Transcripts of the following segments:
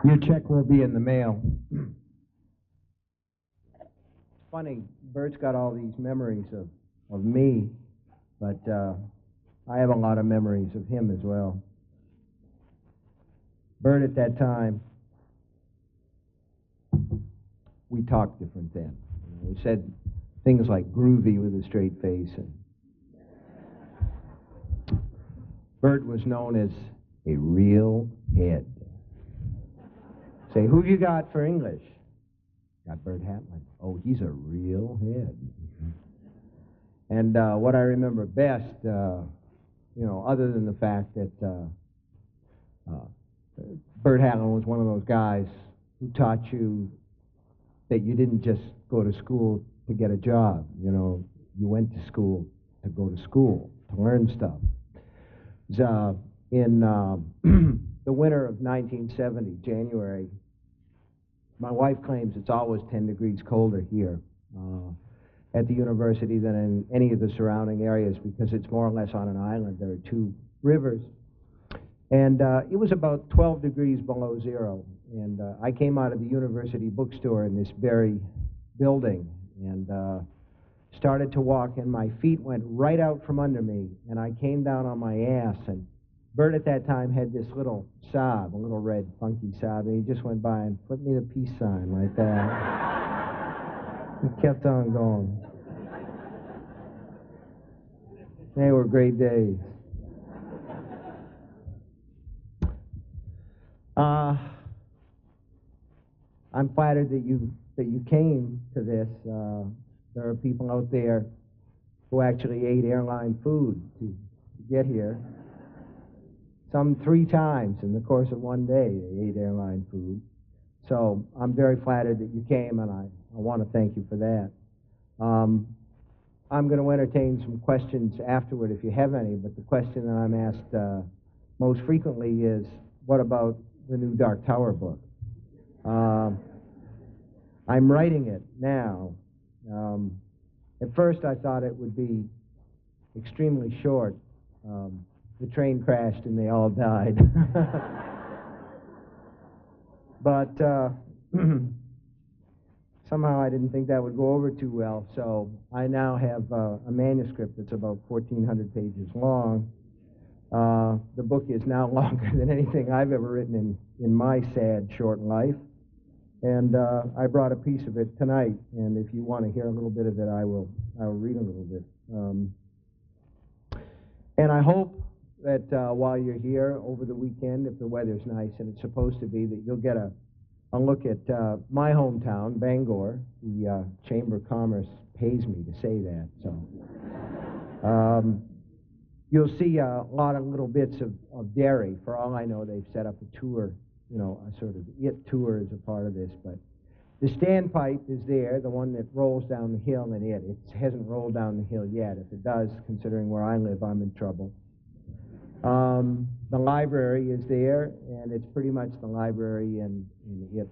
Your check will be in the mail. It's funny, Bert's got all these memories of me, but I have a lot of memories of him as well. Bert, at that time, we talked different then. We said things like groovy with a straight face. And Bert was known as a real head. Say, who you got for English? Got Bert Hatlin. Oh, he's a real head. And what I remember best, other than the fact that Bert Hatlin was one of those guys who taught you that you didn't just go to school to get a job. You went to school to go to school, to learn stuff. In the winter of 1970, January, my wife claims it's always 10 degrees colder here at the university than in any of the surrounding areas because it's more or less on an island. There are two rivers. And it was about 12 degrees below zero. And I came out of the university bookstore in this very building and started to walk, and my feet went right out from under me, and I came down on my ass. And Bert at that time had this little Saab, a little red funky Saab, and he just went by and flipped me the peace sign like that. He kept on going. They were great days. I'm flattered that you came to this. There are people out there who actually ate airline food to get here. Some 3 times in the course of one day they ate airline food. So I'm very flattered that you came, and I want to thank you for that. I'm going to entertain some questions afterward if you have any, but the question that I'm asked most frequently is, what about the new Dark Tower book? I'm writing it now. At first I thought it would be extremely short. The train crashed and they all died. But somehow I didn't think that would go over too well, so I now have a manuscript that's about 1,400 pages long. The book is now longer than anything I've ever written in my sad, short life. And I brought a piece of it tonight, and if you want to hear a little bit of it, I will read a little bit. And I hope that while you're here over the weekend, if the weather's nice, and it's supposed to be, that you'll get a look at my hometown, Bangor. The Chamber of Commerce pays me to say that, so. You'll see a lot of little bits of dairy. For all I know, they've set up a tour, a sort of IT tour as a part of this. But the standpipe is there, the one that rolls down the hill, and it hasn't rolled down the hill yet. If it does, considering where I live, I'm in trouble. The library is there, and it's pretty much the library in it.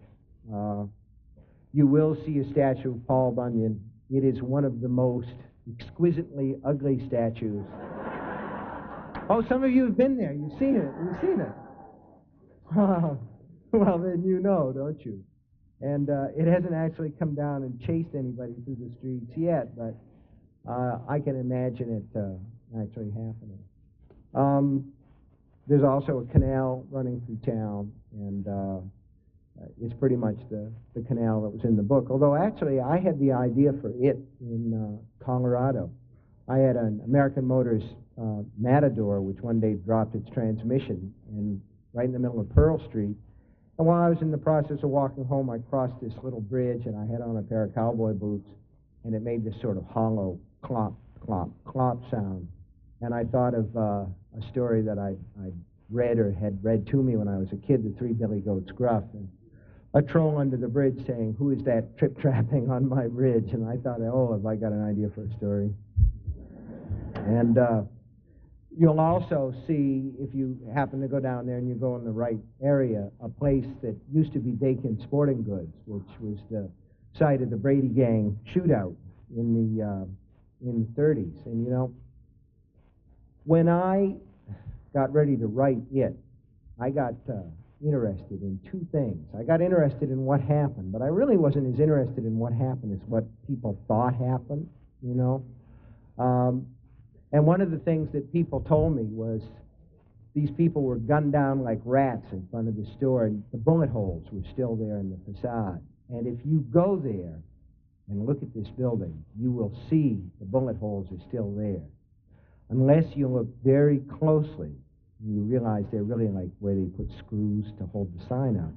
You will see a statue of Paul Bunyan. It is one of the most exquisitely ugly statues. Oh, some of you have been there. You've seen it. You've seen it. Well, then you know, don't you? And it hasn't actually come down and chased anybody through the streets yet, but I can imagine it actually happening. There's also a canal running through town, and it's pretty much the canal that was in the book. Although, actually, I had the idea for it in Colorado. I had an American Motors Matador, which one day dropped its transmission right in the middle of Pearl Street. And while I was in the process of walking home, I crossed this little bridge, and I had on a pair of cowboy boots, and it made this sort of hollow clop, clop, clop sound. And I thought of a story that I'd read or had read to me when I was a kid, The Three Billy Goats Gruff, and a troll under the bridge saying, "Who is that trip-trapping on my bridge?" And I thought, oh, have I got an idea for a story? And you'll also see, if you happen to go down there and you go in the right area, a place that used to be Dakin Sporting Goods, which was the site of the Brady Gang shootout in the 30s. And when I got ready to write it, I got interested in two things. I got interested in what happened, but I really wasn't as interested in what happened as what people thought happened, you know. And one of the things that people told me was these people were gunned down like rats in front of the store, and the bullet holes were still there in the facade. And if you go there and look at this building, you will see the bullet holes are still there. Unless you look very closely, you realize they're really like where they put screws to hold the sign up.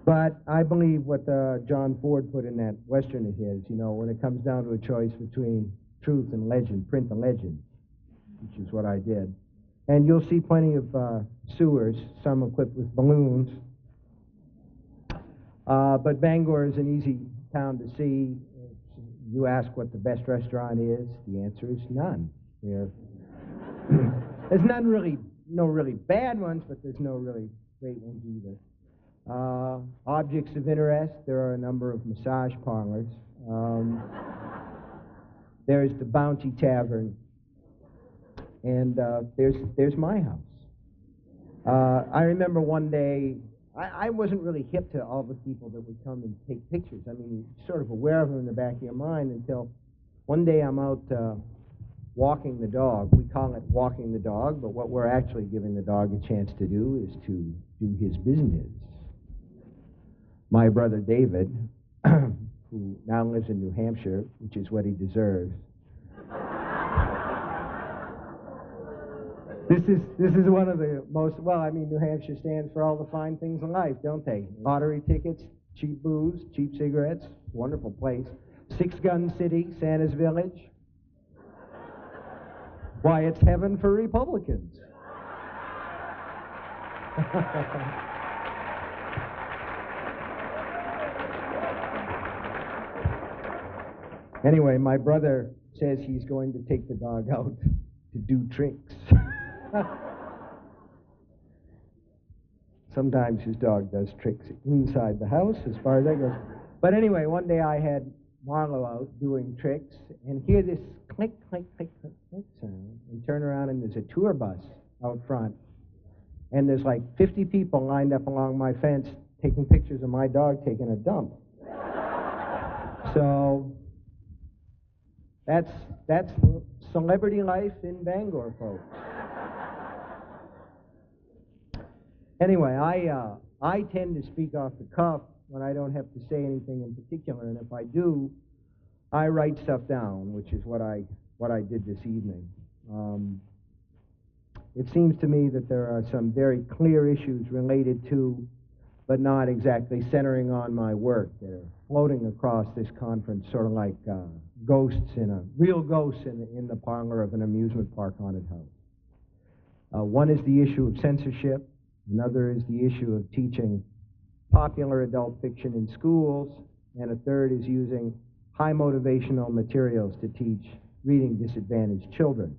But I believe what John Ford put in that Western of his, you know, when it comes down to a choice between truth and legend, print the legend, which is what I did. And you'll see plenty of sewers, some equipped with balloons. But Bangor is an easy town to see. You ask what the best restaurant is, the answer is none. There's no really bad ones, but there's no really great ones either. Objects of interest, there are a number of massage parlors. There's the Bounty Tavern, and there's my house. I remember one day, I wasn't really hip to all the people that would come and take pictures. I mean, you're sort of aware of them in the back of your mind until one day I'm out walking the dog. We call it walking the dog, but what we're actually giving the dog a chance to do is to do his business. My brother David, who now lives in New Hampshire, which is what he deserves. This is one of the most, well, I mean, New Hampshire stands for all the fine things in life, don't they? Lottery tickets, cheap booze, cheap cigarettes, wonderful place. Six-gun city, Santa's Village. Why, it's heaven for Republicans. Anyway, my brother says he's going to take the dog out to do tricks. Sometimes his dog does tricks inside the house, as far as that goes. But anyway, one day I had Marlo out doing tricks, and hear this click, click, click, click, click sound, and turn around, and there's a tour bus out front, and there's like 50 people lined up along my fence taking pictures of my dog taking a dump. So that's celebrity life in Bangor, folks. Anyway, I tend to speak off the cuff when I don't have to say anything in particular, and if I do, I write stuff down, which is what I did this evening. It seems to me that there are some very clear issues related to, but not exactly centering on my work, that are floating across this conference, sort of like real ghosts in the parlor of an amusement park haunted house. One is the issue of censorship. Another is the issue of teaching popular adult fiction in schools, and a third is using high motivational materials to teach reading disadvantaged children.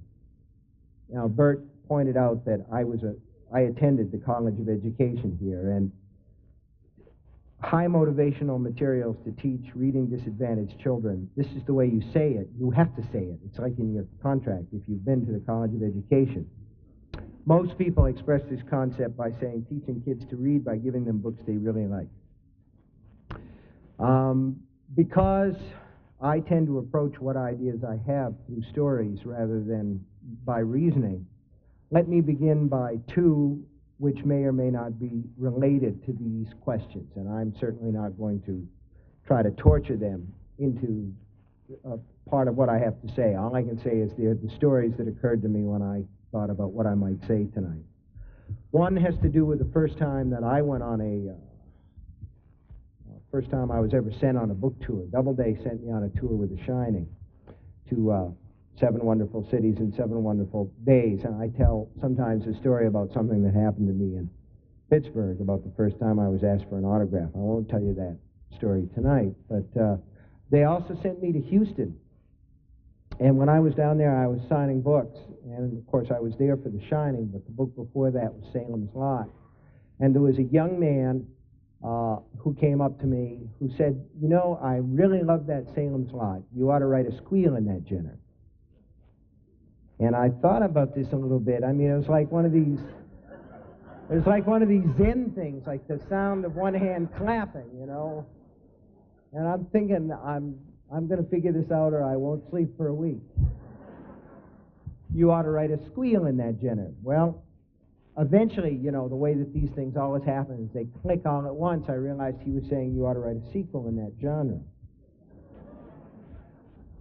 Now, Bert pointed out that I attended the College of Education here, and high motivational materials to teach reading disadvantaged children, this is the way you say it. You have to say it. It's like in your contract if you've been to the College of Education. Most people express this concept by saying teaching kids to read by giving them books they really like. Because I tend to approach what ideas I have through stories rather than by reasoning, let me begin by two which may or may not be related to these questions, and I'm certainly not going to try to torture them into part of what I have to say. All I can say is they're the stories that occurred to me when I thought about what I might say tonight. One has to do with the first time that I went on first time I was ever sent on a book tour. Doubleday sent me on a tour with The Shining to 7 wonderful cities in 7 wonderful days. And I tell sometimes a story about something that happened to me in Pittsburgh about the first time I was asked for an autograph. I won't tell you that story tonight, but they also sent me to Houston. And when I was down there, I was signing books. And, of course, I was there for The Shining, but the book before that was Salem's Lot. And there was a young man who came up to me who said, you know, I really love that Salem's Lot. You ought to write a squeal in that, Jenner. And I thought about this a little bit. I mean, it was like one of these It was like one of these Zen things, like the sound of one hand clapping, you know. And I'm thinking, I'm going to figure this out or I won't sleep for a week. You ought to write a squeal in that genre. Well, eventually, you know, the way that these things always happen is they click all at once. I realized he was saying you ought to write a sequel in that genre.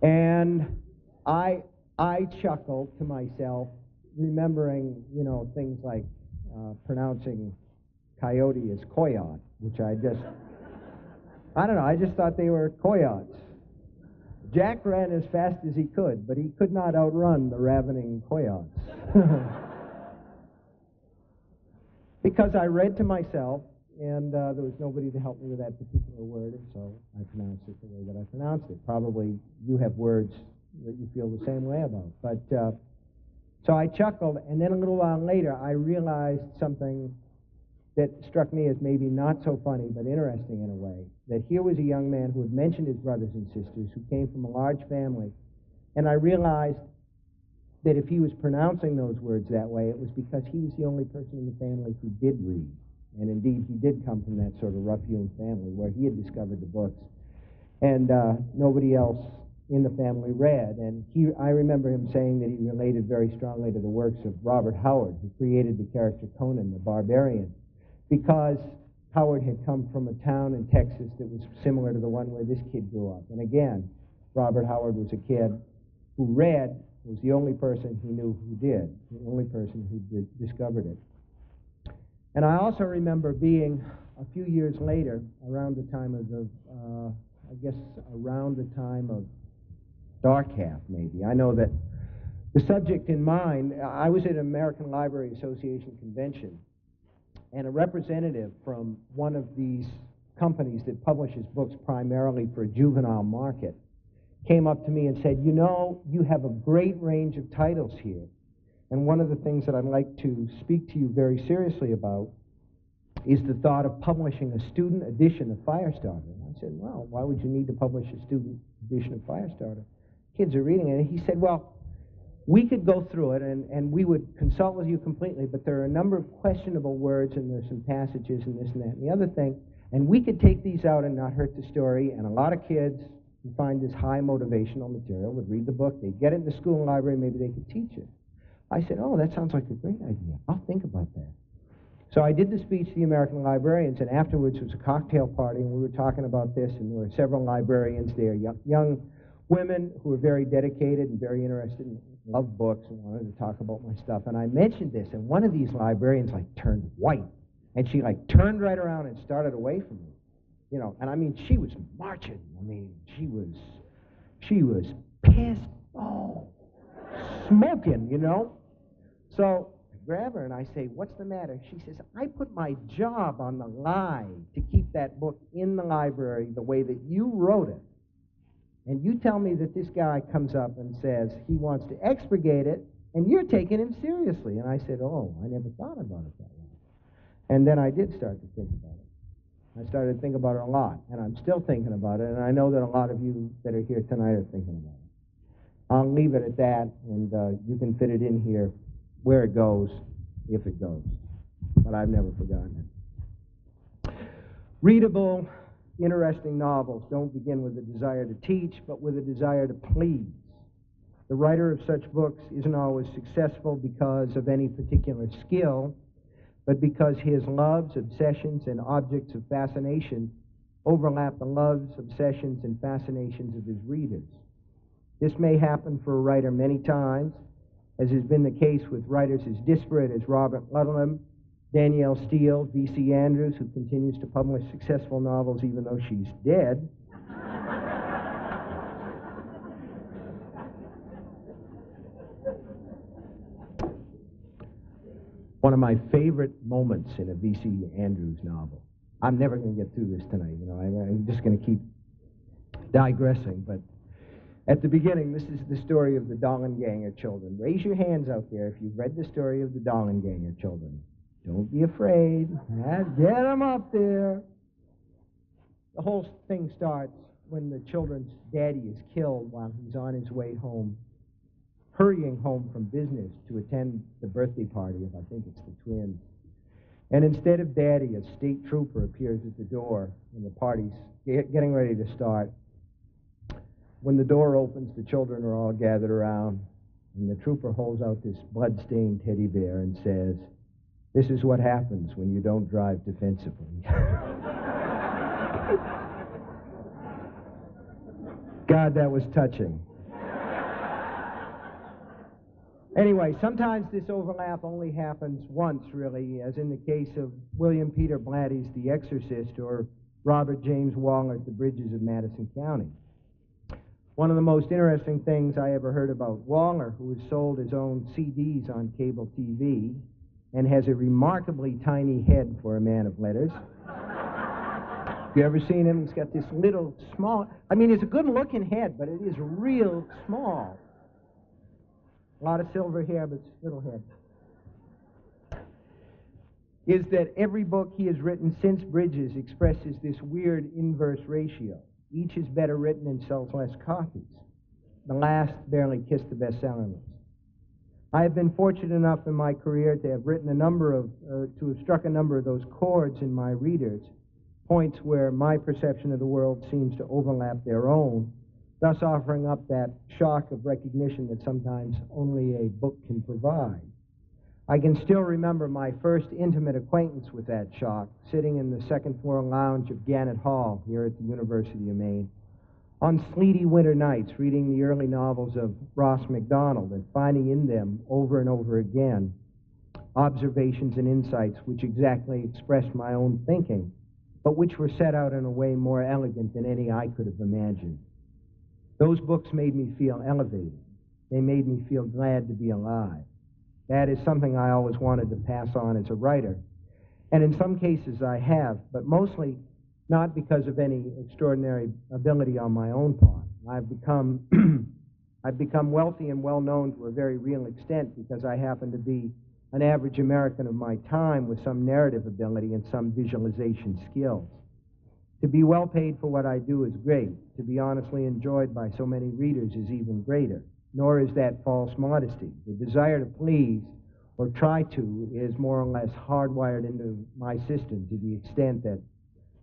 And I chuckled to myself, remembering, you know, things like pronouncing coyote as coyote, which I don't know, I just thought they were coyotes. Jack ran as fast as he could, but he could not outrun the ravening coyotes. Because I read to myself, and there was nobody to help me with that particular word, and so I pronounced it the way that I pronounced it. Probably you have words that you feel the same way about. But so I chuckled, and then a little while later, I realized something that struck me as maybe not so funny, but interesting in a way, that here was a young man who had mentioned his brothers and sisters, who came from a large family, and I realized that if he was pronouncing those words that way, it was because he was the only person in the family who did read. And indeed, he did come from that sort of rough-hewn family where he had discovered the books, and nobody else in the family read. And I remember him saying that he related very strongly to the works of Robert Howard, who created the character Conan the Barbarian, because Howard had come from a town in Texas that was similar to the one where this kid grew up. And again, Robert Howard was a kid who read, was the only person he knew who did, the only person who discovered it. And I also remember being, a few years later, around the time of around the time of Dark Half, maybe. I know that the subject in mind, I was at an American Library Association convention, and a representative from one of these companies that publishes books primarily for a juvenile market came up to me and said, you know, you have a great range of titles here, and one of the things that I'd like to speak to you very seriously about is the thought of publishing a student edition of Firestarter. And I said, well, why would you need to publish a student edition of Firestarter? Kids are reading it. And he said, well, we could go through it, and we would consult with you completely, but there are a number of questionable words, and there's some passages, and this and that and the other thing, and we could take these out and not hurt the story, and a lot of kids who find this high motivational material would read the book, they'd get it in the school library, maybe they could teach it. I said, oh, that sounds like a great idea. I'll think about that. So I did the speech to the American librarians, and afterwards it was a cocktail party, and we were talking about this, and there were several librarians there, young women who were very dedicated and very interested and loved books and wanted to talk about my stuff. And I mentioned this, and one of these librarians turned white, and she turned right around and started away from me, you know. And I mean, she was marching. I mean, she was pissed, smoking, you know. So I grab her and I say, what's the matter? She says, I put my job on the line to keep that book in the library the way that you wrote it. And you tell me that this guy comes up and says he wants to expurgate it, and you're taking him seriously. And I said, oh, I never thought about it that way. And then I did start to think about it. I started to think about it a lot, and I'm still thinking about it, and I know that a lot of you that are here tonight are thinking about it. I'll leave it at that, and you can fit it in here where it goes, if it goes. But I've never forgotten it. Readable, interesting novels don't begin with a desire to teach, but with a desire to please. The writer of such books isn't always successful because of any particular skill, but because his loves, obsessions, and objects of fascination overlap the loves, obsessions, and fascinations of his readers. This may happen for a writer many times, as has been the case with writers as disparate as Robert Ludlum, Danielle Steele, V.C. Andrews, who continues to publish successful novels even though she's dead. One of my favorite moments in a V.C. Andrews novel. I'm never going to get through this tonight, you know. I'm just going to keep digressing, but at the beginning, this is the story of the Dollenganger children. Raise your hands out there if you've read the story of the Dollenganger children. Don't be afraid. Get them up there. The whole thing starts when the children's daddy is killed while he's on his way home, hurrying home from business to attend the birthday party of, I think it's the twins. And instead of Daddy, a state trooper appears at the door, and the party's getting ready to start. When the door opens, the children are all gathered around, and the trooper holds out this blood-stained teddy bear and says, "This is what happens when you don't drive defensively." God, that was touching. Anyway, sometimes this overlap only happens once, really, as in the case of William Peter Blatty's The Exorcist or Robert James Waller's The Bridges of Madison County. One of the most interesting things I ever heard about Waller, who has sold his own CDs on cable TV and has a remarkably tiny head for a man of letters. Have you ever seen him? He's got this little small, I mean, it's a good-looking head, but it is real small. A lot of silver hair, but little head. Is that every book he has written since Bridges expresses this weird inverse ratio. Each is better written and sells less copies. The last barely kissed the bestseller list. I have been fortunate enough in my career to have written to have struck a number of those chords in my readers, points where my perception of the world seems to overlap their own, thus offering up that shock of recognition that sometimes only a book can provide. I can still remember my first intimate acquaintance with that shock, sitting in the second-floor lounge of Gannett Hall here at the University of Maine, on sleety winter nights reading the early novels of Ross Macdonald and finding in them over and over again observations and insights which exactly expressed my own thinking, but which were set out in a way more elegant than any I could have imagined. Those books made me feel elevated. They made me feel glad to be alive. That is something I always wanted to pass on as a writer. And in some cases I have, but mostly not because of any extraordinary ability on my own part. I've become wealthy and well known to a very real extent because I happen to be an average American of my time with some narrative ability and some visualization skills. To be well paid for what I do is great. To be honestly enjoyed by so many readers is even greater. Nor is that false modesty. The desire to please, or try to, is more or less hardwired into my system to the extent that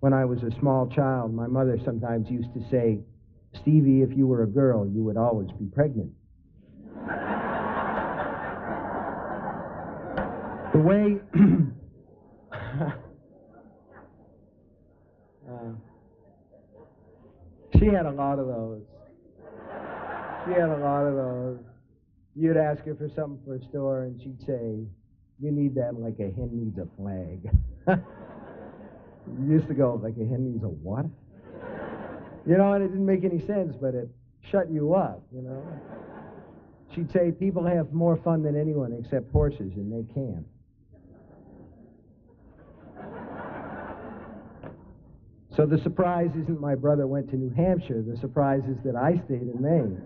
when I was a small child, my mother sometimes used to say, "Stevie, if you were a girl, you would always be pregnant." The way she had a lot of those. She had a lot of those. You'd ask her for something for a store, and she'd say, "You need that like a hen needs a flag." You used to go, "Like a hen needs a what?" You know, and it didn't make any sense, but it shut you up, you know. She'd say, "People have more fun than anyone except horses, and they can't." So the surprise isn't my brother went to New Hampshire. The surprise is that I stayed in Maine.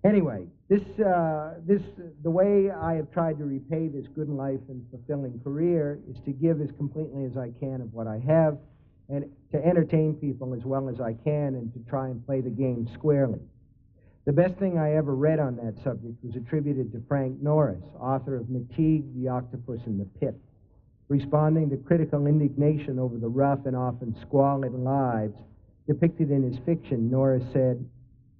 Anyway, the way I have tried to repay this good life and fulfilling career is to give as completely as I can of what I have and to entertain people as well as I can and to try and play the game squarely. The best thing I ever read on that subject was attributed to Frank Norris, author of McTeague, The Octopus in the Pit. Responding to critical indignation over the rough and often squalid lives depicted in his fiction, Norris said,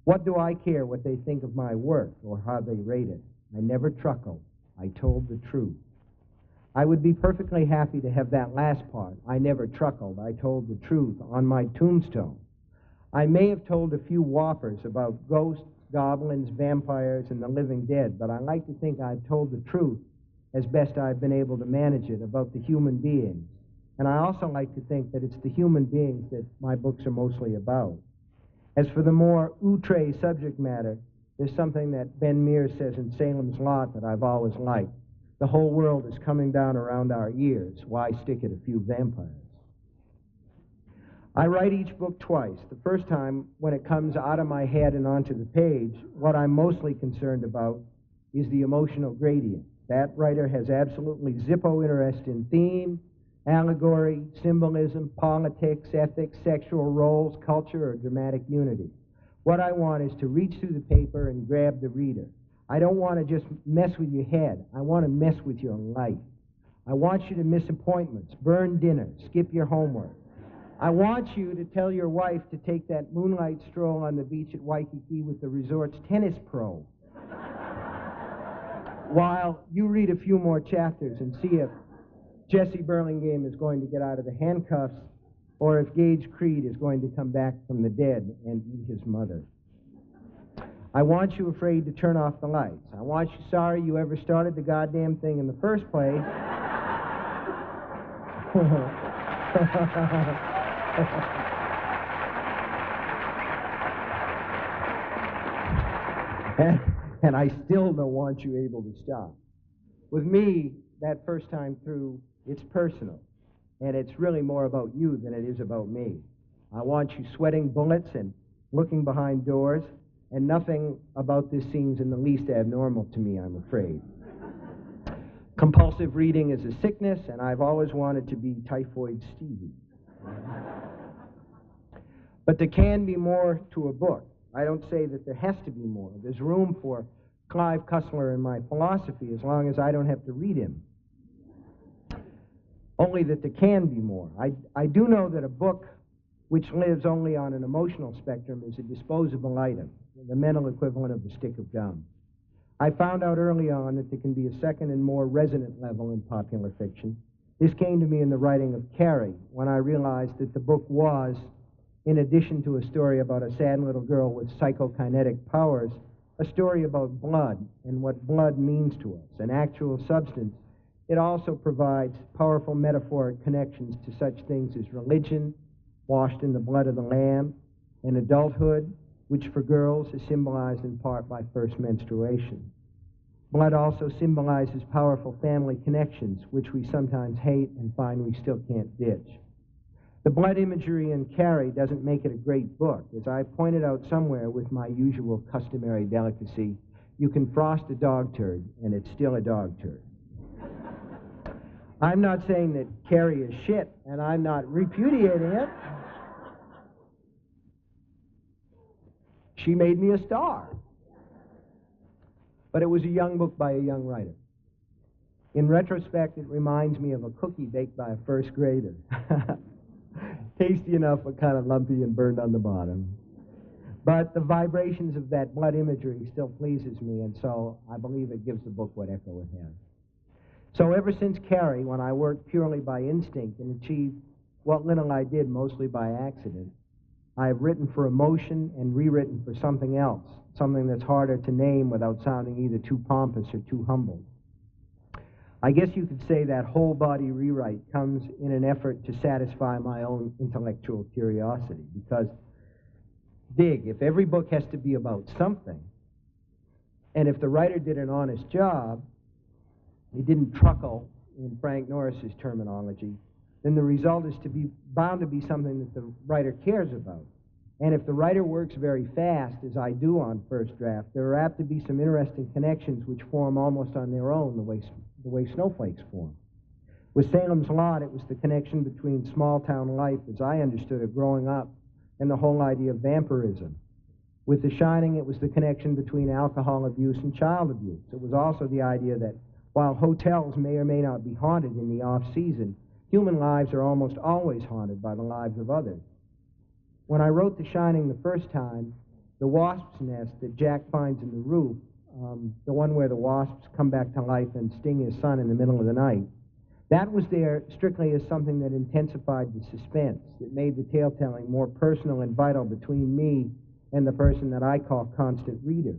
"What do I care what they think of my work or how they rate it? I never truckled. I told the truth." I would be perfectly happy to have that last part, "I never truckled, I told the truth," on my tombstone. I may have told a few whoppers about ghosts, goblins, vampires, and the living dead, but I like to think I've told the truth as best I've been able to manage it about the human beings. And I also like to think that it's the human beings that my books are mostly about. As for the more outre subject matter, there's something that Ben Mears says in Salem's Lot that I've always liked. The whole world is coming down around our ears. Why stick at a few vampires? I write each book twice. The first time, when it comes out of my head and onto the page, what I'm mostly concerned about is the emotional gradient. That writer has absolutely zippo interest in theme, allegory, symbolism, politics, ethics, sexual roles, culture, or dramatic unity. What I want is to reach through the paper and grab the reader. I don't want to just mess with your head. I want to mess with your life. I want you to miss appointments, burn dinner, skip your homework. I want you to tell your wife to take that moonlight stroll on the beach at Waikiki with the resort's tennis pro, while you read a few more chapters and see if Jesse Burlingame is going to get out of the handcuffs or if Gage Creed is going to come back from the dead and eat his mother. I want you afraid to turn off the lights. I want you sorry you ever started the goddamn thing in the first place. And I still don't want you able to stop. With me, that first time through, it's personal. And it's really more about you than it is about me. I want you sweating bullets and looking behind doors, and nothing about this seems in the least abnormal to me, I'm afraid. Compulsive reading is a sickness, and I've always wanted to be Typhoid Stevie. But there can be more to a book. I don't say that there has to be more. There's room for Clive Cussler in my philosophy as long as I don't have to read him. Only that there can be more. I do know that a book which lives only on an emotional spectrum is a disposable item, the mental equivalent of a stick of gum. I found out early on that there can be a second and more resonant level in popular fiction. This came to me in the writing of Carrie, when I realized that the book was, in addition to a story about a sad little girl with psychokinetic powers, a story about blood and what blood means to us, an actual substance. It also provides powerful metaphoric connections to such things as religion, washed in the blood of the Lamb, and adulthood, which for girls is symbolized in part by first menstruation. Blood also symbolizes powerful family connections, which we sometimes hate and find we still can't ditch. The blood imagery in Carrie doesn't make it a great book. As I pointed out somewhere with my usual customary delicacy, you can frost a dog turd, and it's still a dog turd. I'm not saying that Carrie is shit, and I'm not repudiating it. She made me a star. But it was a young book by a young writer. In retrospect, it reminds me of a cookie baked by a first grader. Tasty enough, but kind of lumpy and burned on the bottom. But the vibrations of that blood imagery still pleases me, and so I believe it gives the book what echo it has. So ever since Carrie, when I worked purely by instinct and achieved what little I did mostly by accident, I have written for emotion and rewritten for something else, something that's harder to name without sounding either too pompous or too humble. I guess you could say that whole body rewrite comes in an effort to satisfy my own intellectual curiosity, because, dig, if every book has to be about something, and if the writer did an honest job, he didn't truckle, in Frank Norris's terminology, then the result is bound to be something that the writer cares about. And if the writer works very fast, as I do on first draft, there are apt to be some interesting connections which form almost on their own, the way snowflakes form. With Salem's Lot, it was the connection between small-town life, as I understood it growing up, and the whole idea of vampirism. With The Shining, it was the connection between alcohol abuse and child abuse. It was also the idea that while hotels may or may not be haunted in the off-season, human lives are almost always haunted by the lives of others. When I wrote The Shining the first time, the wasp's nest that Jack finds in the roof, the one where the wasps come back to life and sting his son in the middle of the night, that was there strictly as something that intensified the suspense, that made the tale-telling more personal and vital between me and the person that I call constant reader.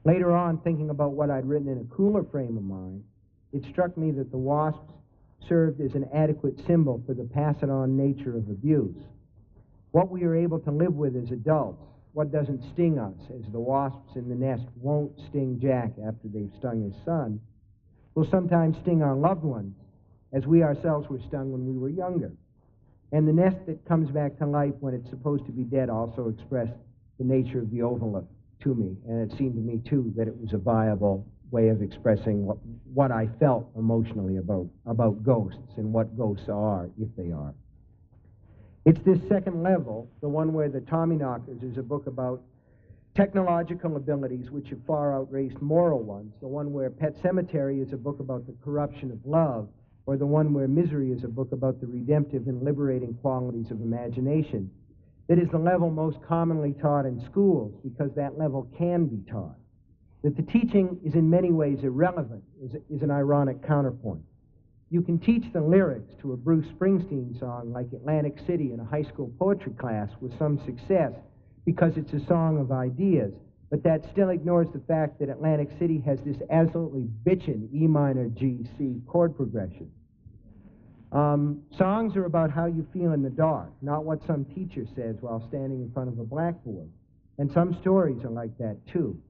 Later on, thinking about what I'd written in a cooler frame of mind, it struck me that the wasps served as an adequate symbol for the pass-it-on nature of abuse. What we are able to live with as adults, what doesn't sting us, as the wasps in the nest won't sting Jack after they've stung his son, will sometimes sting our loved ones, as we ourselves were stung when we were younger. And the nest that comes back to life when it's supposed to be dead also expressed the nature of the overlook to me, and it seemed to me, too, that it was a viable way of expressing what I felt emotionally about ghosts and what ghosts are, if they are. It's this second level, the one where the Tommyknockers is a book about technological abilities which have far outraced moral ones, the one where Pet Sematary is a book about the corruption of love, or the one where Misery is a book about the redemptive and liberating qualities of imagination. It is the level most commonly taught in schools because that level can be taught. That the teaching is in many ways irrelevant is an ironic counterpoint. You can teach the lyrics to a Bruce Springsteen song like Atlantic City in a high school poetry class with some success because it's a song of ideas, but that still ignores the fact that Atlantic City has this absolutely bitchin' E minor G C chord progression. Songs are about how you feel in the dark, not what some teacher says while standing in front of a blackboard. And some stories are like that too.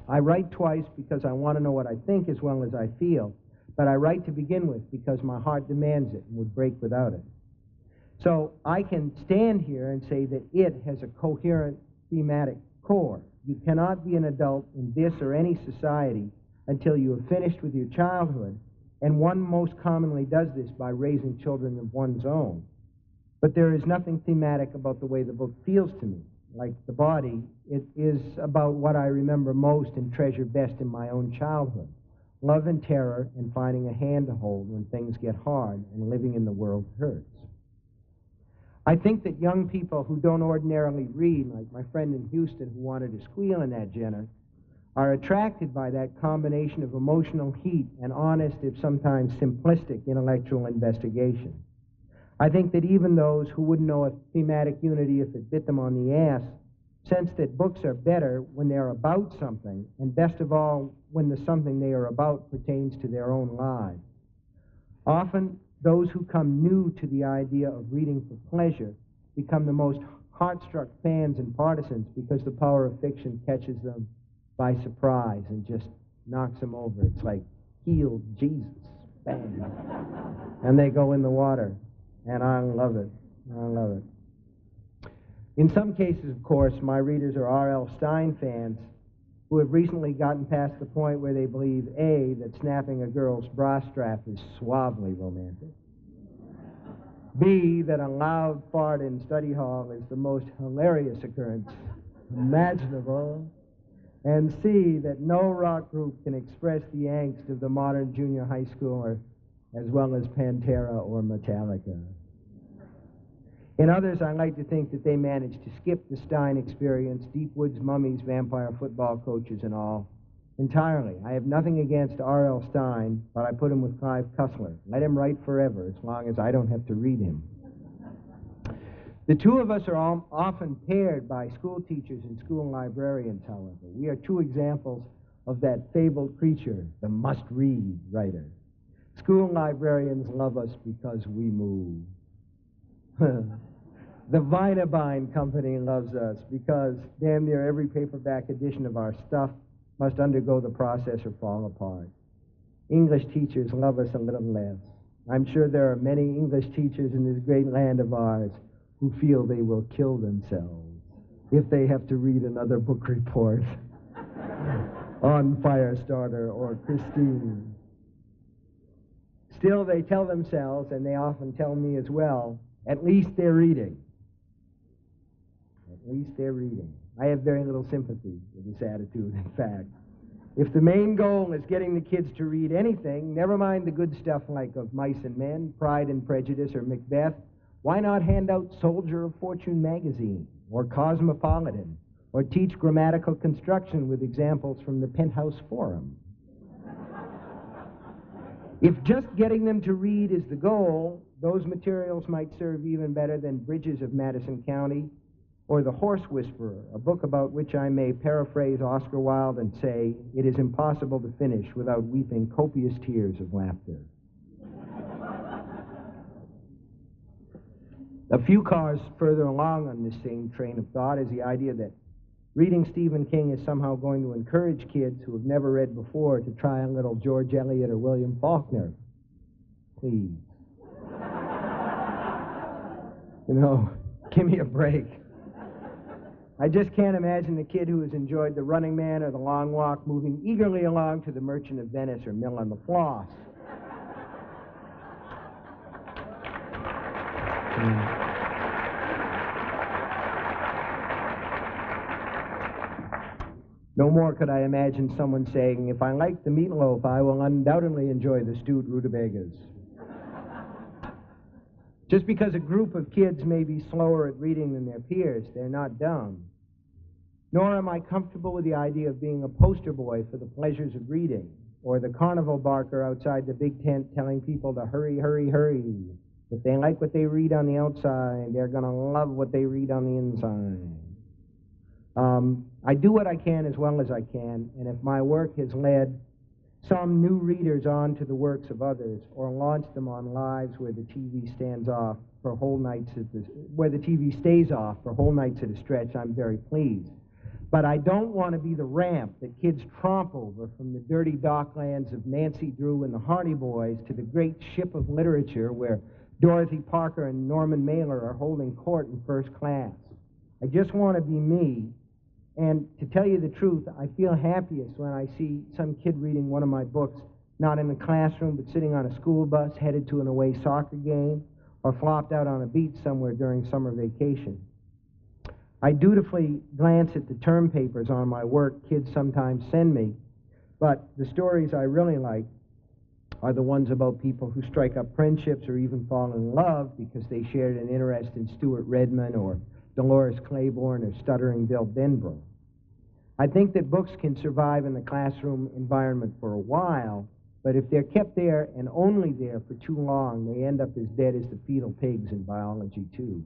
I write twice because I want to know what I think as well as I feel, but I write to begin with because my heart demands it and would break without it. So I can stand here and say that it has a coherent thematic core. You cannot be an adult in this or any society until you have finished with your childhood, and one most commonly does this by raising children of one's own. But there is nothing thematic about the way the book feels to me. Like the body, it is about what I remember most and treasure best in my own childhood. Love and terror and finding a hand to hold when things get hard and living in the world hurts. I think that young people who don't ordinarily read, like my friend in Houston who wanted to squeal in that genre, are attracted by that combination of emotional heat and honest, if sometimes simplistic, intellectual investigation. I think that even those who wouldn't know a thematic unity if it bit them on the ass sense that books are better when they're about something, and best of all, when the something they are about pertains to their own lives. Often, those who come new to the idea of reading for pleasure become the most heart-struck fans and partisans because the power of fiction catches them by surprise and just knocks them over. It's like, healed Jesus, bang. And they go in the water. And I love it. I love it. In some cases, of course, my readers are R.L. Stine fans who have recently gotten past the point where they believe, A, that snapping a girl's bra strap is suavely romantic, B, that a loud fart in study hall is the most hilarious occurrence imaginable, and C, that no rock group can express the angst of the modern junior high schooler as well as Pantera or Metallica. In others, I like to think that they managed to skip the Stein experience, deep woods mummies, vampire football coaches, and all, entirely. I have nothing against R.L. Stine, but I put him with Clive Cussler. Let him write forever, as long as I don't have to read him. The two of us are often paired by school teachers and school librarians, however. We are two examples of that fabled creature, the must-read writer. School librarians love us because we move. The Vinabine Company loves us because damn near every paperback edition of our stuff must undergo the process or fall apart. English teachers love us a little less. I'm sure there are many English teachers in this great land of ours who feel they will kill themselves if they have to read another book report on Firestarter or Christine. Still, they tell themselves, and they often tell me as well, at least they're reading. At least they're reading. I have very little sympathy with this attitude, in fact. If the main goal is getting the kids to read anything, never mind the good stuff like Of Mice and Men, Pride and Prejudice, or Macbeth, why not hand out Soldier of Fortune magazine, or Cosmopolitan, or teach grammatical construction with examples from the Penthouse Forum? If just getting them to read is the goal, those materials might serve even better than Bridges of Madison County or The Horse Whisperer, a book about which I may paraphrase Oscar Wilde and say, it is impossible to finish without weeping copious tears of laughter. A few cars further along on this same train of thought is the idea that reading Stephen King is somehow going to encourage kids who have never read before to try a little George Eliot or William Faulkner. Please. You know, give me a break. I just can't imagine the kid who has enjoyed The Running Man or The Long Walk moving eagerly along to The Merchant of Venice or Mill on the Floss. No more could I imagine someone saying, if I like the meatloaf, I will undoubtedly enjoy the stewed rutabagas. Just because a group of kids may be slower at reading than their peers, they're not dumb. Nor am I comfortable with the idea of being a poster boy for the pleasures of reading, or the carnival barker outside the big tent telling people to hurry, hurry, hurry. If they like what they read on the outside, they're going to love what they read on the inside. I do what I can as well as I can, and if my work has led some new readers on to the works of others, or launched them on lives where the TV stands off for whole nights where the TV stays off for whole nights at a stretch, I'm very pleased. But I don't want to be the ramp that kids tromp over from the dirty docklands of Nancy Drew and the Hardy Boys to the great ship of literature where Dorothy Parker and Norman Mailer are holding court in first class. I just want to be me, and to tell you the truth, I feel happiest when I see some kid reading one of my books, not in the classroom, but sitting on a school bus headed to an away soccer game, or flopped out on a beach somewhere during summer vacation. I dutifully glance at the term papers on my work kids sometimes send me, but the stories I really like are the ones about people who strike up friendships or even fall in love because they shared an interest in Stuart Redman or Dolores Claiborne or Stuttering Bill Denbrough. I think that books can survive in the classroom environment for a while, but if they're kept there and only there for too long, they end up as dead as the fetal pigs in biology too.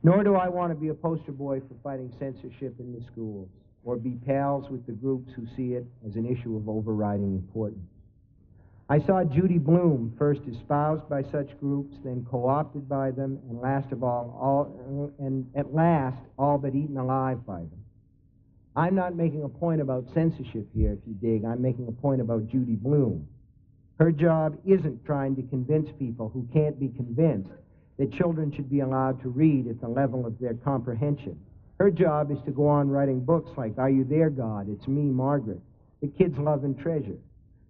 Nor do I want to be a poster boy for fighting censorship in the schools, or be pals with the groups who see it as an issue of overriding importance. I saw Judy Blume first espoused by such groups, then co-opted by them, and at last all but eaten alive by them. I'm not making a point about censorship here, if you dig. I'm making a point about Judy Blume. Her job isn't trying to convince people who can't be convinced that children should be allowed to read at the level of their comprehension. Her job is to go on writing books like Are You There, God? It's Me, Margaret, that kids love and treasure.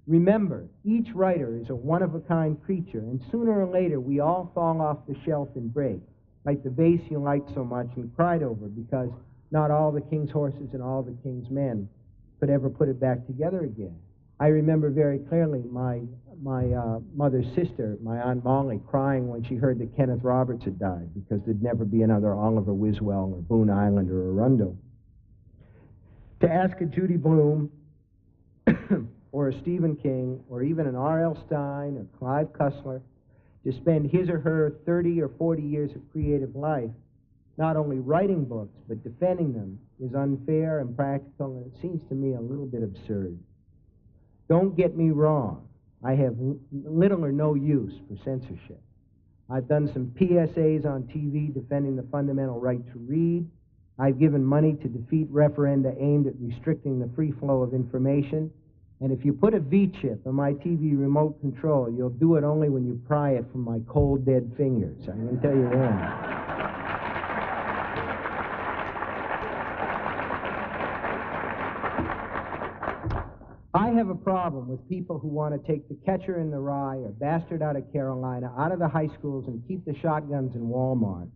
Remember, each writer is a one-of-a-kind creature, and sooner or later we all fall off the shelf and break, like the vase you liked so much and cried over because not all the king's horses and all the king's men could ever put it back together again. I remember very clearly my mother's sister, my Aunt Molly, crying when she heard that Kenneth Roberts had died because there'd never be another Oliver Wiswell or Boone Island or Arundel. To ask a Judy Blume or a Stephen King or even an R.L. Stine or Clive Cussler to spend his or her 30 or 40 years of creative life not only writing books but defending them is unfair, impractical, and it seems to me a little bit absurd. Don't get me wrong. I have little or no use for censorship. I've done some PSAs on TV defending the fundamental right to read. I've given money to defeat referenda aimed at restricting the free flow of information. And if you put a V-chip in my TV remote control, you'll do it only when you pry it from my cold, dead fingers. I can tell you that. I have a problem with people who want to take The Catcher in the Rye or Bastard Out of Carolina out of the high schools and keep the shotguns in Walmart.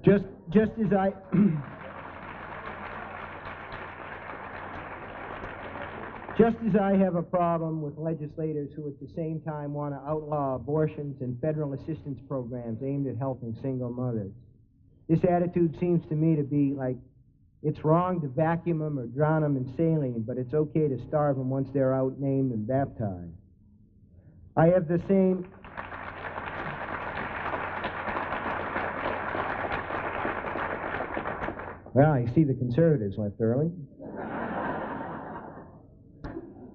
Just as I have a problem with legislators who at the same time want to outlaw abortions and federal assistance programs aimed at helping single mothers. This attitude seems to me to be like, it's wrong to vacuum them or drown them in saline, but it's okay to starve them once they're out, named, and baptized. I have the same... Well, I see the conservatives left early.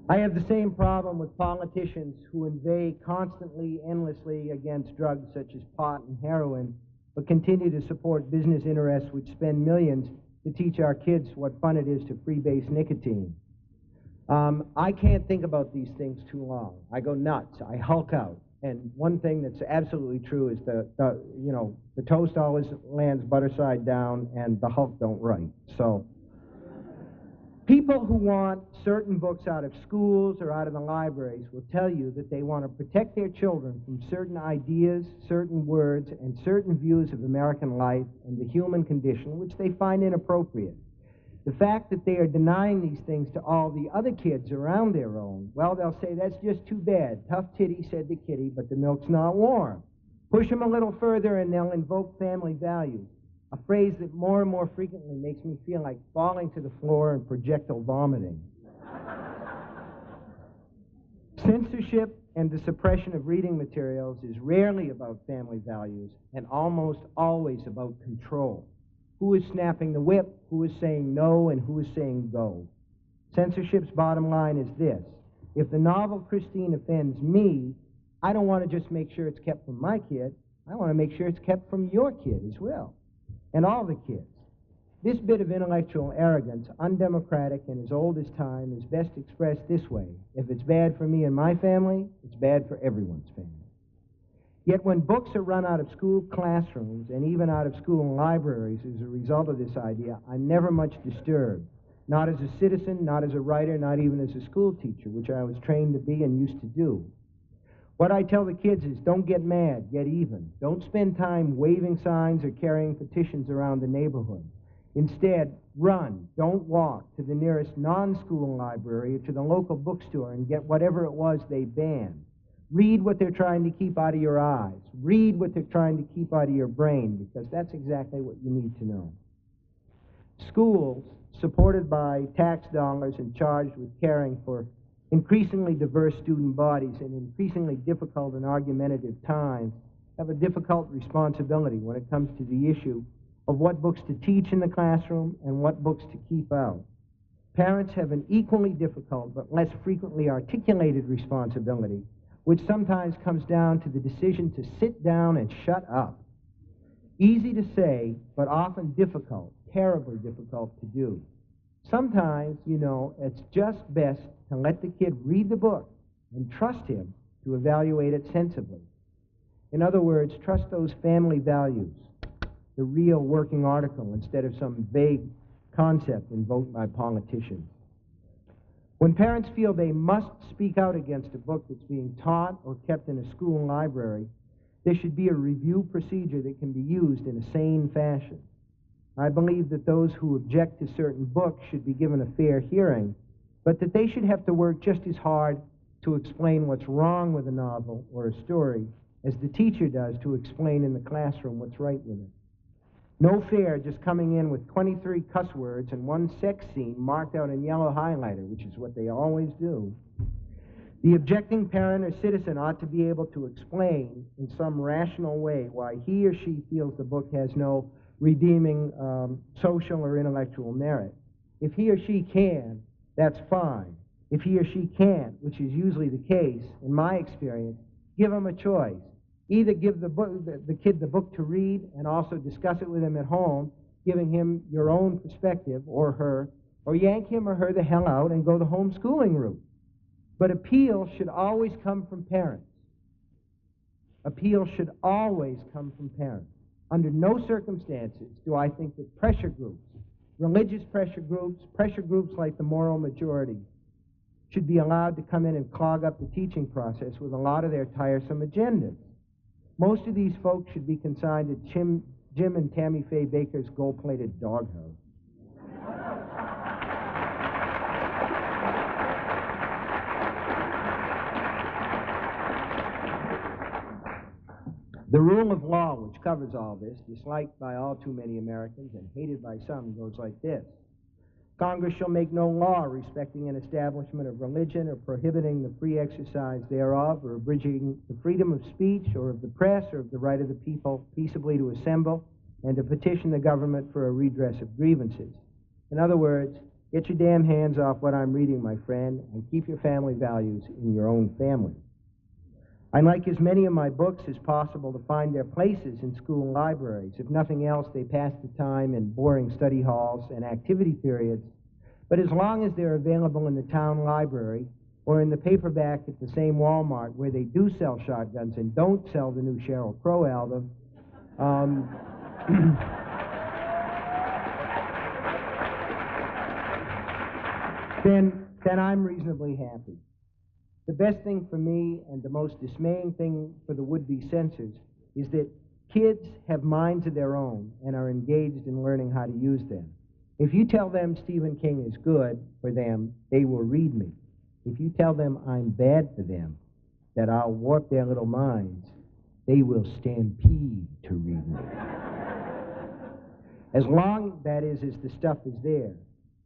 I have the same problem with politicians who inveigh constantly, endlessly against drugs such as pot and heroin, but continue to support business interests which spend millions to teach our kids what fun it is to freebase nicotine. I can't think about these things too long. I go nuts. I hulk out. And one thing that's absolutely true is the toast always lands butter side down, and the Hulk don't write. So People who want certain books out of schools or out of the libraries will tell you that they want to protect their children from certain ideas, certain words, and certain views of American life and the human condition, which they find inappropriate. The fact that they are denying these things to all the other kids around their own, well, they'll say, that's just too bad. Tough titty said to kitty, but the milk's not warm. Push them a little further and they'll invoke family values, a phrase that more and more frequently makes me feel like falling to the floor and projectile vomiting. Censorship and the suppression of reading materials is rarely about family values and almost always about control. Who is snapping the whip, who is saying no, and who is saying go. Censorship's bottom line is this: if the novel Christine offends me, I don't want to just make sure it's kept from my kid, I want to make sure it's kept from your kid as well, and all the kids. This bit of intellectual arrogance, undemocratic and as old as time, is best expressed this way: if it's bad for me and my family, it's bad for everyone's family. Yet when books are run out of school classrooms and even out of school libraries as a result of this idea, I'm never much disturbed. Not as a citizen, not as a writer, not even as a school teacher, which I was trained to be and used to do. What I tell the kids is, don't get mad, get even. Don't spend time waving signs or carrying petitions around the neighborhood. Instead, run, don't walk, to the nearest non-school library or to the local bookstore and get whatever it was they banned. Read what they're trying to keep out of your eyes. Read what they're trying to keep out of your brain, because that's exactly what you need to know. Schools, supported by tax dollars and charged with caring for increasingly diverse student bodies in increasingly difficult and argumentative times, have a difficult responsibility when it comes to the issue of what books to teach in the classroom and what books to keep out. Parents have an equally difficult but less frequently articulated responsibility, which sometimes comes down to the decision to sit down and shut up. Easy to say, but often difficult, terribly difficult to do. Sometimes, you know, it's just best to let the kid read the book and trust him to evaluate it sensibly. In other words, trust those family values, the real working article instead of some vague concept invoked by politicians. When parents feel they must speak out against a book that's being taught or kept in a school library, there should be a review procedure that can be used in a sane fashion. I believe that those who object to certain books should be given a fair hearing, but that they should have to work just as hard to explain what's wrong with a novel or a story as the teacher does to explain in the classroom what's right with it. No fair just coming in with 23 cuss words and one sex scene marked out in yellow highlighter, which is what they always do. The objecting parent or citizen ought to be able to explain in some rational way why he or she feels the book has no redeeming social or intellectual merit. If he or she can, that's fine. If he or she can't, which is usually the case, in my experience, give them a choice. Either give the kid the book to read and also discuss it with him at home, giving him your own perspective, or her, or yank him or her the hell out and go the homeschooling route. But appeal should always come from parents. Appeal should always come from parents. Under no circumstances do I think that pressure groups, religious pressure groups like the moral majority, should be allowed to come in and clog up the teaching process with a lot of their tiresome agendas. Most of these folks should be consigned to Jim and Tammy Faye Baker's gold-plated doghouse. The rule of law, which covers all this, disliked by all too many Americans and hated by some, goes like this. Congress shall make no law respecting an establishment of religion or prohibiting the free exercise thereof or abridging the freedom of speech or of the press or of the right of the people peaceably to assemble and to petition the government for a redress of grievances. In other words, get your damn hands off what I'm reading, my friend, and keep your family values in your own family. I'd like as many of my books as possible to find their places in school libraries. If nothing else, they pass the time in boring study halls and activity periods. But as long as they're available in the town library or in the paperback at the same Walmart where they do sell shotguns and don't sell the new Sheryl Crow album, then I'm reasonably happy. The best thing for me and the most dismaying thing for the would-be censors is that kids have minds of their own and are engaged in learning how to use them. If you tell them Stephen King is good for them, they will read me. If you tell them I'm bad for them, that I'll warp their little minds, they will stampede to read me. As long, that is, as the stuff is there,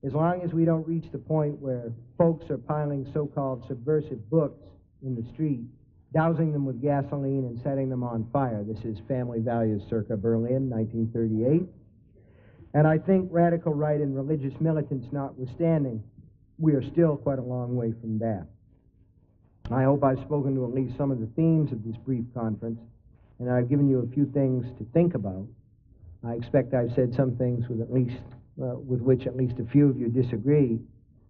as long as we don't reach the point where folks are piling so-called subversive books in the street, dousing them with gasoline and setting them on fire. This is Family Values circa Berlin, 1938. And I think radical right and religious militants notwithstanding, we are still quite a long way from that. I hope I've spoken to at least some of the themes of this brief conference, and I've given you a few things to think about. I expect I've said some things with which at least a few of you disagree,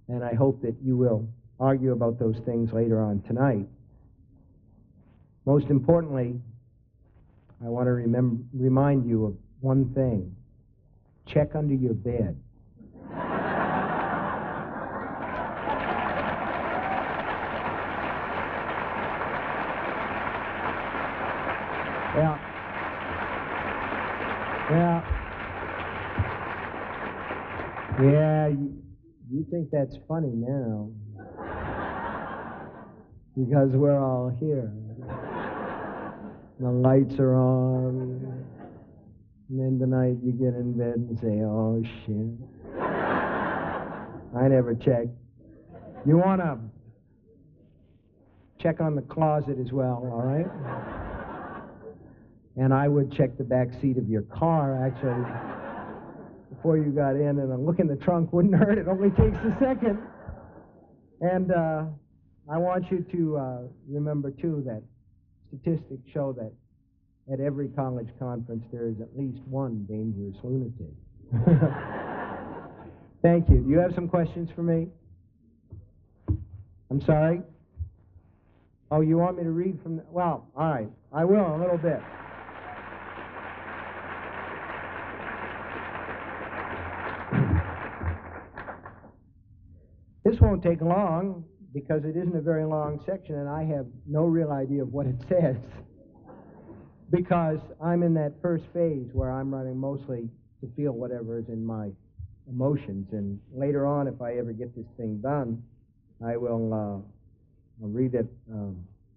and I hope that you will argue about those things later on tonight. Most importantly, I want to remind you of one thing. Check under your bed. Yeah, you think that's funny now because we're all here. The lights are on, and then tonight you get in bed and say, oh, shit. I never checked. You want to check on the closet as well, all right? And I would check the back seat of your car, actually, before you got in, and a look in the trunk wouldn't hurt. It only takes a second. And I want you to remember, too, that statistics show that at every college conference there is at least one dangerous lunatic. Thank you. Do you have some questions for me? I'm sorry? Oh, you want me to read from the... Well, all right. I will in a little bit. This won't take long because it isn't a very long section and I have no real idea of what it says because I'm in that first phase where I'm running mostly to feel whatever is in my emotions, and later on, if I ever get this thing done, I will I'll read it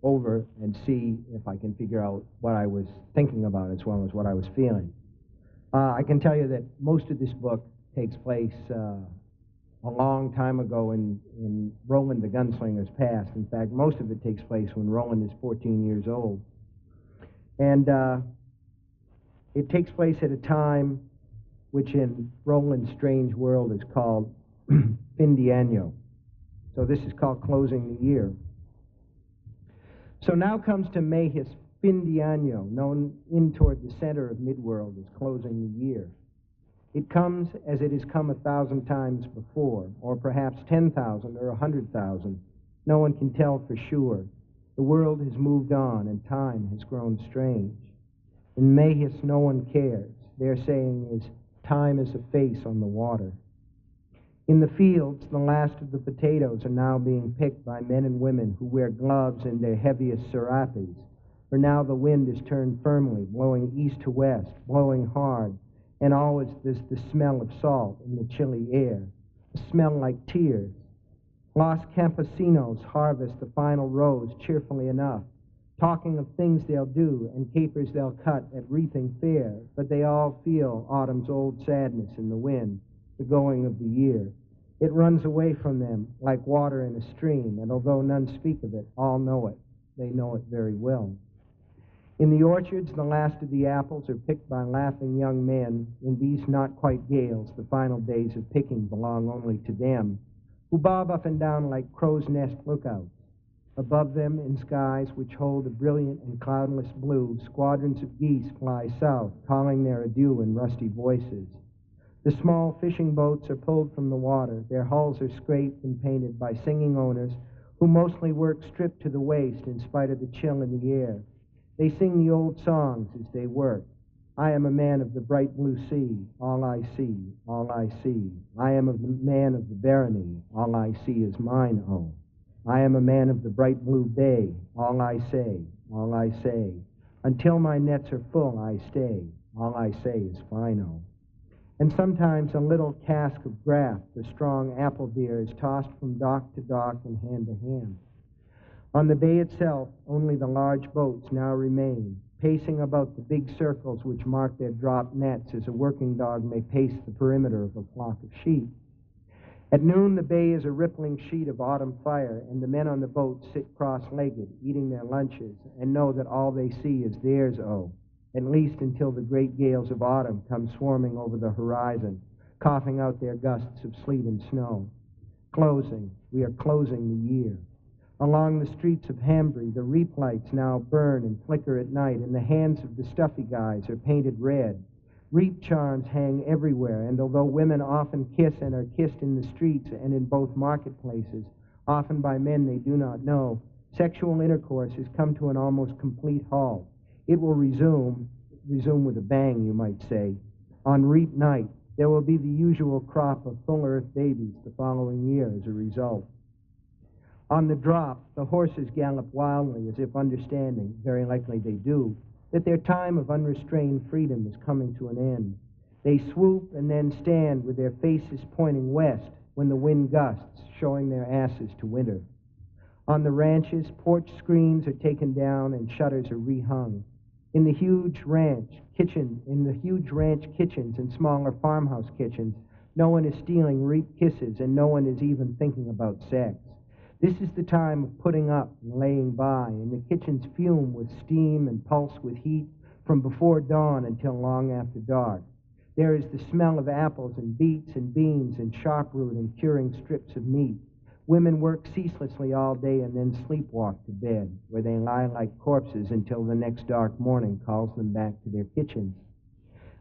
over and see if I can figure out what I was thinking about as well as what I was feeling. I can tell you that most of this book takes place a long time ago in Roland the Gunslinger's past. In fact, most of it takes place when Roland is 14 years old. And it takes place at a time which in Roland's strange world is called fin de año. So this is called closing the year. So now comes to May his fin de año, known in toward the center of midworld as closing the year. It comes as it has come 1,000 times before, or perhaps 10,000 or 100,000. No one can tell for sure. The world has moved on and time has grown strange. In Mayhis, no one cares. Their saying is, time is a face on the water. In the fields, the last of the potatoes are now being picked by men and women who wear gloves and their heaviest serapes. For now the wind is turned firmly, blowing east to west, blowing hard, and always there's the smell of salt in the chilly air, a smell like tears. Los campesinos harvest the final rows cheerfully enough, talking of things they'll do and capers they'll cut at reaping fair, but they all feel autumn's old sadness in the wind, the going of the year. It runs away from them like water in a stream, and although none speak of it, all know it. They know it very well. In the orchards, the last of the apples are picked by laughing young men. In these not quite gales, the final days of picking belong only to them, who bob up and down like crow's nest lookouts. Above them, in skies which hold a brilliant and cloudless blue, squadrons of geese fly south, calling their adieu in rusty voices. The small fishing boats are pulled from the water. Their hulls are scraped and painted by singing owners who mostly work stripped to the waist in spite of the chill in the air. They sing the old songs as they work. I am a man of the bright blue sea, all I see, all I see. I am of the man of the barony, all I see is mine, oh. I am a man of the bright blue bay, all I say, all I say. Until my nets are full, I stay, all I say is fine, oh. And sometimes a little cask of graft, the strong apple beer, is tossed from dock to dock and hand to hand. On the bay itself, only the large boats now remain, pacing about the big circles which mark their dropped nets as a working dog may pace the perimeter of a flock of sheep. At noon, the bay is a rippling sheet of autumn fire, and the men on the boat sit cross-legged, eating their lunches, and know that all they see is theirs, oh, at least until the great gales of autumn come swarming over the horizon, coughing out their gusts of sleet and snow. Closing, we are closing the year. Along the streets of Hambry, the reap lights now burn and flicker at night, and the hands of the stuffy guys are painted red. Reap charms hang everywhere, and although women often kiss and are kissed in the streets and in both marketplaces, often by men they do not know, sexual intercourse has come to an almost complete halt. It will resume with a bang, you might say. On Reap night, there will be the usual crop of full earth babies the following year as a result. On the drop, the horses gallop wildly as if understanding, very likely they do, that their time of unrestrained freedom is coming to an end. They swoop and then stand with their faces pointing west when the wind gusts, showing their asses to winter. On the ranches, porch screens are taken down and shutters are rehung. In the huge ranch kitchens and smaller farmhouse kitchens, no one is stealing reap kisses and no one is even thinking about sex. This is the time of putting up and laying by, and the kitchens fume with steam and pulse with heat from before dawn until long after dark. There is the smell of apples and beets and beans and sharp root and curing strips of meat. Women work ceaselessly all day and then sleepwalk to bed, where they lie like corpses until the next dark morning calls them back to their kitchens.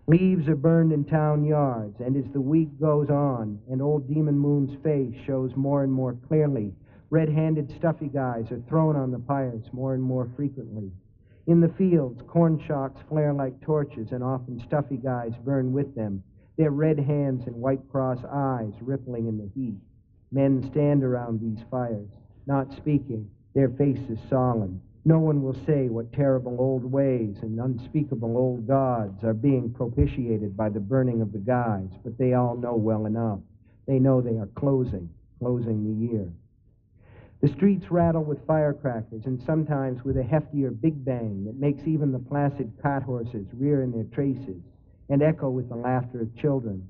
Leaves are burned in town yards, and as the week goes on and old Demon Moon's face shows more and more clearly, red-handed stuffy guys are thrown on the pyres more and more frequently. In the fields, corn shocks flare like torches, and often stuffy guys burn with them, their red hands and white cross eyes rippling in the heat. Men stand around these fires, not speaking, their faces solemn. No one will say what terrible old ways and unspeakable old gods are being propitiated by the burning of the guys, but they all know well enough. They know they are closing the year. The streets rattle with firecrackers, and sometimes with a heftier big bang that makes even the placid cart horses rear in their traces and echo with the laughter of children.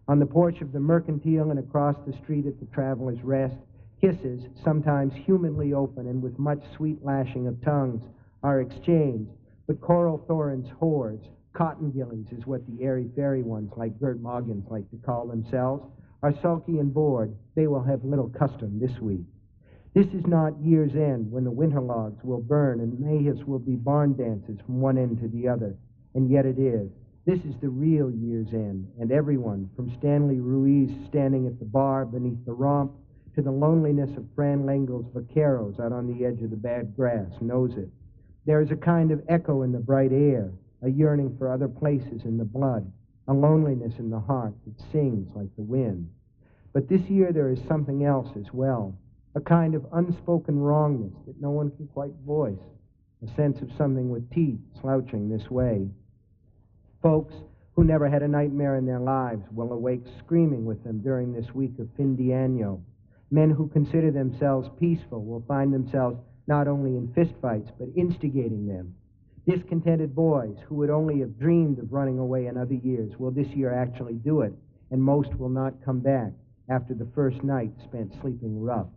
On the porch of the Mercantile and across the street at the Traveler's Rest, kisses, sometimes humidly open and with much sweet lashing of tongues, are exchanged, but Coral Thorin's whores, cotton gillies is what the airy-fairy ones like Gert Moggins like to call themselves, are sulky and bored. They will have little custom this week. This is not year's end, when the winter logs will burn and mayhaps will be barn dances from one end to the other, and yet it is. This is the real year's end, and everyone, from Stanley Ruiz standing at the bar beneath the romp to the loneliness of Fran Lengel's vaqueros out on the edge of the bad grass, knows it. There is a kind of echo in the bright air, a yearning for other places in the blood, a loneliness in the heart that sings like the wind. But this year there is something else as well, a kind of unspoken wrongness that no one can quite voice, a sense of something with teeth slouching this way. Folks who never had a nightmare in their lives will awake screaming with them during this week of fin de año. Men who consider themselves peaceful will find themselves not only in fistfights, but instigating them. Discontented boys who would only have dreamed of running away in other years will this year actually do it, and most will not come back after the first night spent sleeping rough.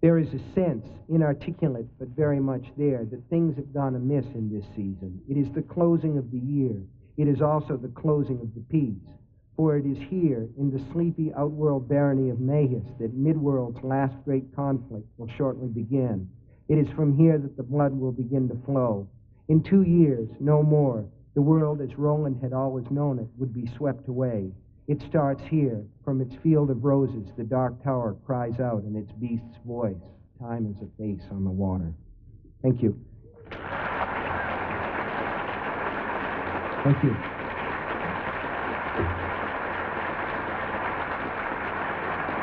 There is a sense, inarticulate but very much there, that things have gone amiss in this season. It is the closing of the year. It is also the closing of the peace. For it is here, in the sleepy outworld barony of Mayhus, that Midworld's last great conflict will shortly begin. It is from here that the blood will begin to flow. In 2 years, no more, the world as Roland had always known it would be swept away. It starts here. From its field of roses, the dark tower cries out in its beast's voice. Time is a face on the water. Thank you. Thank you.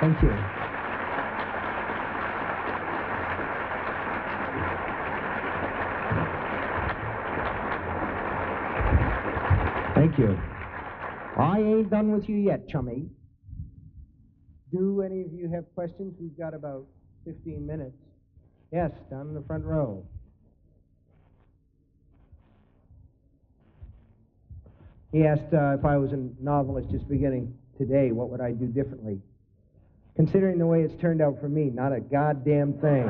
Thank you. Thank you. I ain't done with you yet, chummy. Do any of you have questions? We've got about 15 minutes. Yes, down in the front row. He asked if I was a novelist just beginning today, what would I do differently? Considering the way it's turned out for me, not a goddamn thing.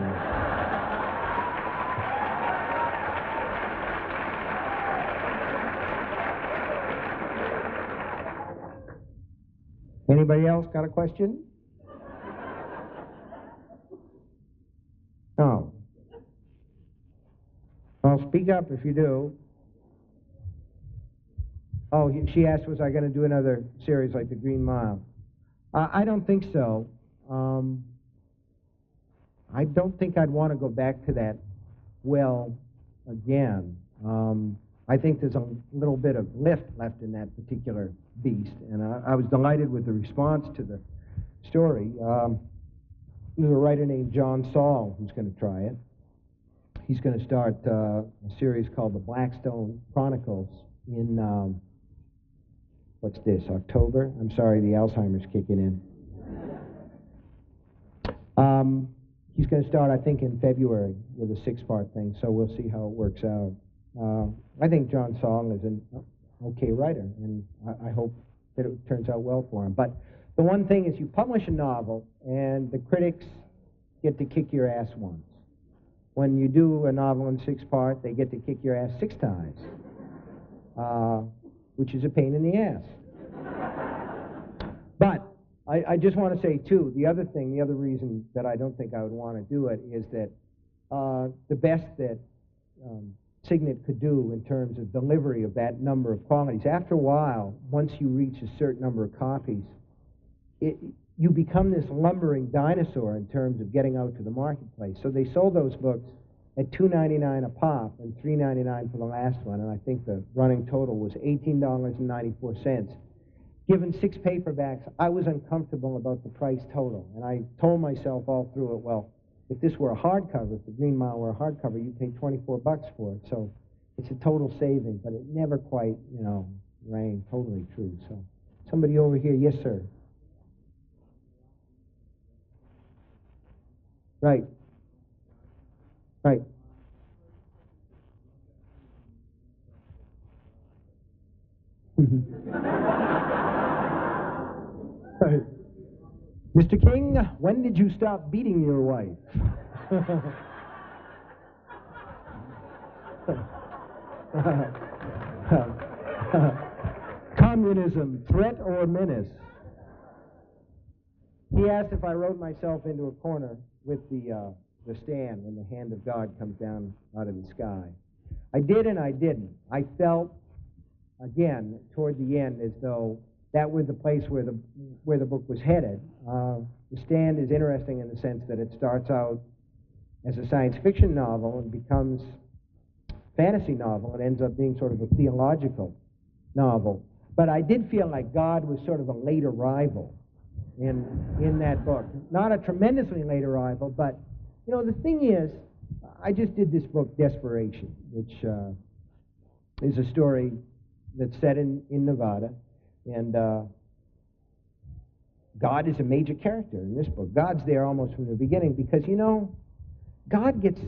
Anybody else got a question? No. Well, speak up if you do. Oh, she asked, was I going to do another series like The Green Mile? I don't think so. I don't think I'd want to go back to that well again. I think there's a little bit of lift left in that particular beast, and I was delighted with the response to the story. There's a writer named John Saul who's going to try it. He's going to start a series called The Blackstone Chronicles in, what's this, October? I'm sorry, the Alzheimer's kicking in. He's going to start, I think, in February with a 6-part thing, so we'll see how it works out. I think John Saul is an okay writer, and I hope that it turns out well for him. But the one thing is you publish a novel, and the critics get to kick your ass once. When you do a novel in 6-part, they get to kick your ass 6 times, which is a pain in the ass. But I just want to say, too, the other reason that I don't think I would want to do it is that the best that Signet could do in terms of delivery of that number of qualities, after a while, once you reach a certain number of copies, you become this lumbering dinosaur in terms of getting out to the marketplace. So they sold those books at $2.99 a pop and $3.99 for the last one, and I think the running total was $18.94. Given 6 paperbacks, I was uncomfortable about the price total, and I told myself all through it, well, if this were a hardcover, if The Green Mile were a hardcover, you'd pay $24 for it. So it's a total saving, but it never quite, rang totally true. So somebody over here, yes, sir. Right. Right. Right. Mr. King, when did you stop beating your wife? Communism, threat or menace? He asked if I wrote myself into a corner with the stand when the hand of God comes down out of the sky. I did and I didn't. I felt, again, toward the end, as though that was the place where the book was headed. The Stand is interesting in the sense that it starts out as a science fiction novel and becomes a fantasy novel. It ends up being sort of a theological novel. But I did feel like God was sort of a late arrival in that book. Not a tremendously late arrival, but, the thing is, I just did this book, Desperation, which is a story that's set in Nevada. And God is a major character in this book. God's there almost from the beginning because, God gets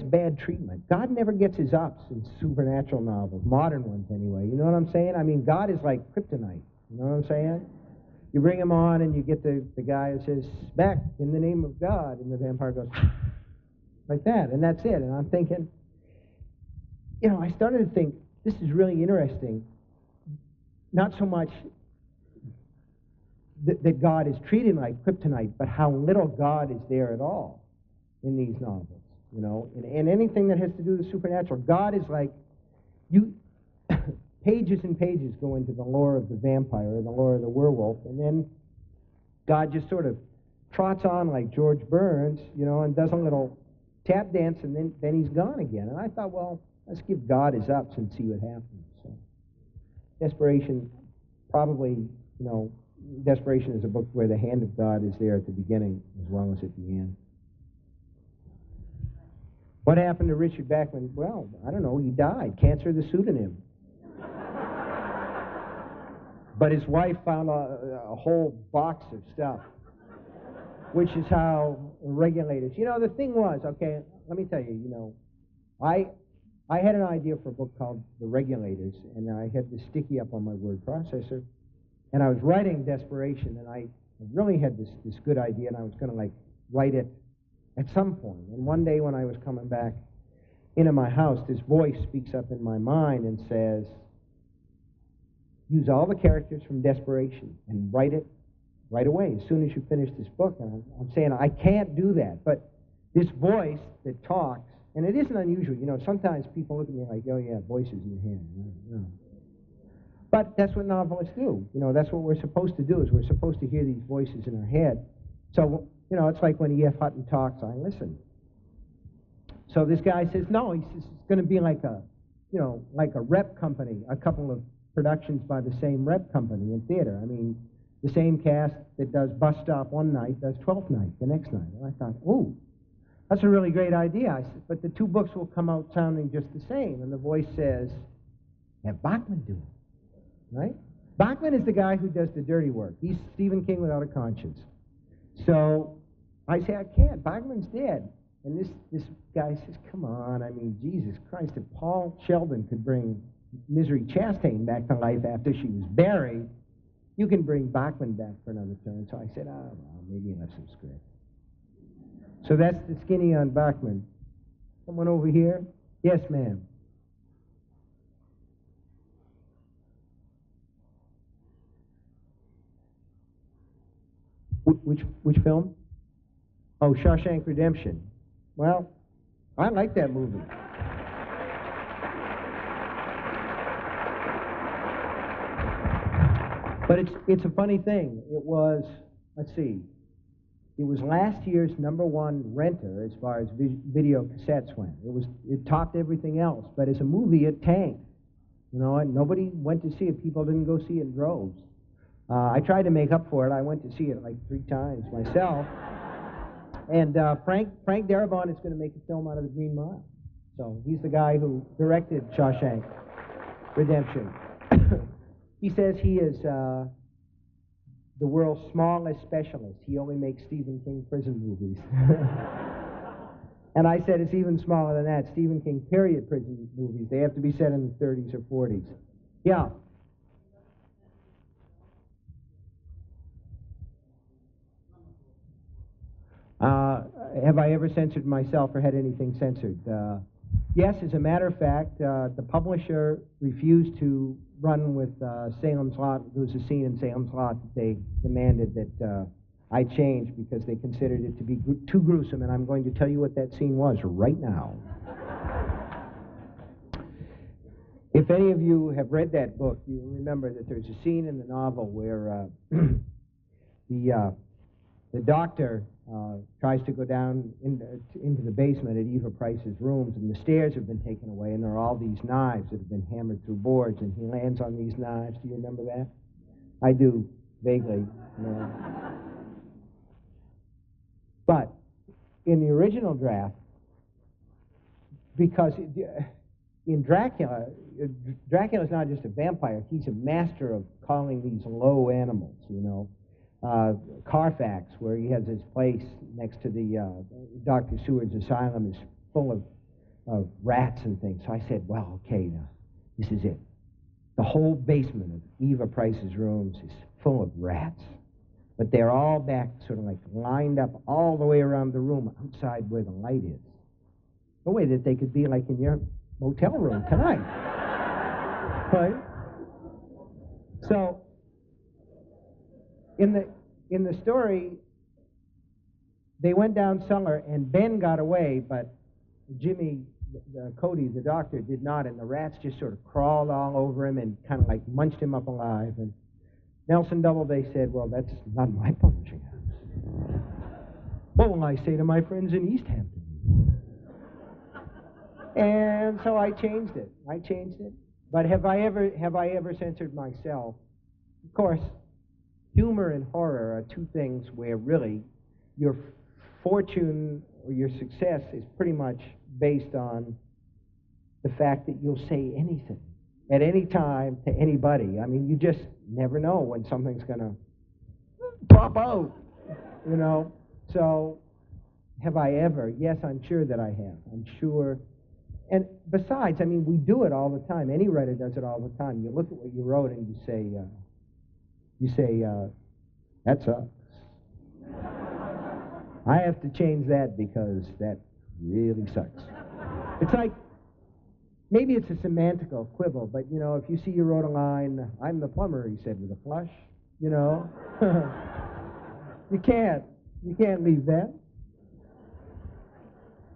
bad treatment. God never gets his ups in supernatural novels, modern ones anyway. You know what I'm saying? I mean, God is like kryptonite. You know what I'm saying? You bring him on and you get the guy who says, back in the name of God, and the vampire goes, like that, and that's it. And I'm thinking, I started to think, this is really interesting. Not so much that God is treated like kryptonite, but how little God is there at all in these novels, and anything that has to do with supernatural. God is like, pages and pages go into the lore of the vampire or the lore of the werewolf, and then God just sort of trots on like George Burns, and does a little tap dance, and then he's gone again. And I thought, well, let's give God his ups and see what happens. So Desperation, probably, Desperation is a book where the hand of God is there at the beginning as well as at the end. What happened to Richard Bachman? Well, I don't know, he died. Cancer of the pseudonym. But his wife found a whole box of stuff, which is how regulators... the thing was, okay, let me tell you, I had an idea for a book called The Regulators, and I had this sticky up on my word processor, and I was writing Desperation, and I really had this good idea, and I was going to, write it at some point. And one day when I was coming back into my house, this voice speaks up in my mind and says, use all the characters from Desperation and write it right away, as soon as you finish this book. And I'm saying, I can't do that. But this voice that talks, and it isn't unusual, sometimes people look at me like, oh yeah, voices in your head. But that's what novelists do. That's what we're supposed to do, is we're supposed to hear these voices in our head. So, it's like when E.F. Hutton talks, I listen. So this guy says, no, he says, it's going to be like a rep company, a couple of productions by the same rep company in theater. I mean, the same cast that does Bus Stop one night does 12th Night the next night. And I thought, ooh, that's a really great idea. I said, but the two books will come out sounding just the same. And the voice says, have Bachman do it, right? Bachman is the guy who does the dirty work. He's Stephen King without a conscience. So I say, I can't. Bachman's dead. And this guy says, come on, I mean, Jesus Christ, if Paul Sheldon could bring Misery Chastain back to life after she was buried, you can bring Bachman back for another turn. So I said, well, maybe you'll have some script. So that's the skinny on Bachman. Someone over here? Yes, ma'am. Which film? Oh, Shawshank Redemption. Well, I like that movie. But it's a funny thing. It was, let's see, it was last year's #1 renter as far as video cassettes went. It topped everything else, but as a movie, it tanked. And nobody went to see it. People didn't go see it in droves. I tried to make up for it. I went to see it like 3 times myself. And Frank Darabont is going to make a film out of The Green Mile. So he's the guy who directed Shawshank Redemption. He says he is the world's smallest specialist. He only makes Stephen King prison movies. And I said it's even smaller than that. Stephen King period prison movies. They have to be set in the 30s or 40s. Yeah. Have I ever censored myself or had anything censored? Yes, as a matter of fact, the publisher refused to run with Salem's Lot. There was a scene in Salem's Lot that they demanded that I change because they considered it to be too gruesome, and I'm going to tell you what that scene was right now. If any of you have read that book, you remember that there's a scene in the novel where the doctor tries to go down into the basement at Eva Price's rooms, and the stairs have been taken away, and there are all these knives that have been hammered through boards, and he lands on these knives. Do you remember that? I do, vaguely. But in the original draft, because in Dracula, Dracula's not just a vampire, he's a master of calling these low animals, Carfax, where he has his place next to the Dr. Seward's asylum, is full of rats and things. So I said, well, okay, now, this is it. The whole basement of Eva Price's rooms is full of rats. But they're all back, sort of like lined up all the way around the room, outside where the light is. No way that they could be like in your motel room tonight. Right? So, in the story, they went down cellar, and Ben got away, but Jimmy, Cody, the doctor, did not, and the rats just sort of crawled all over him and kind of like munched him up alive. And Nelson Doubleday said, well, that's not my publishing house. What will I say to my friends in East Hampton? And so I changed it. But have I ever censored myself? Of course, humor and horror are two things where really your fortune or your success is pretty much based on the fact that you'll say anything at any time to anybody. I mean, you just never know when something's going to pop out, you know. So have I ever? Yes, I'm sure that I have. I'm sure. And besides, I mean, we do it all the time. Any writer does it all the time. You look at what you wrote and you say, that sucks. I have to change that because that really sucks. It's like, maybe it's a semantical quibble, but, you know, if you see you wrote a line, I'm the plumber, he said with a flush, you know. You can't leave that.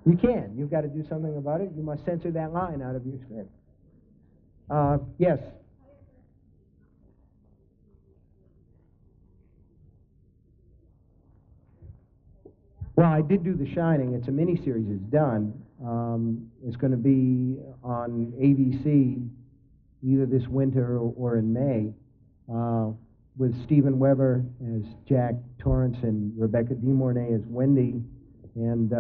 You can't. You've got to do something about it. You must censor that line out of your script. Yes? Well, I did do The Shining. It's a miniseries. It's done. It's going to be on ABC either this winter or in May, with Steven Weber as Jack Torrance and Rebecca De Mornay as Wendy. And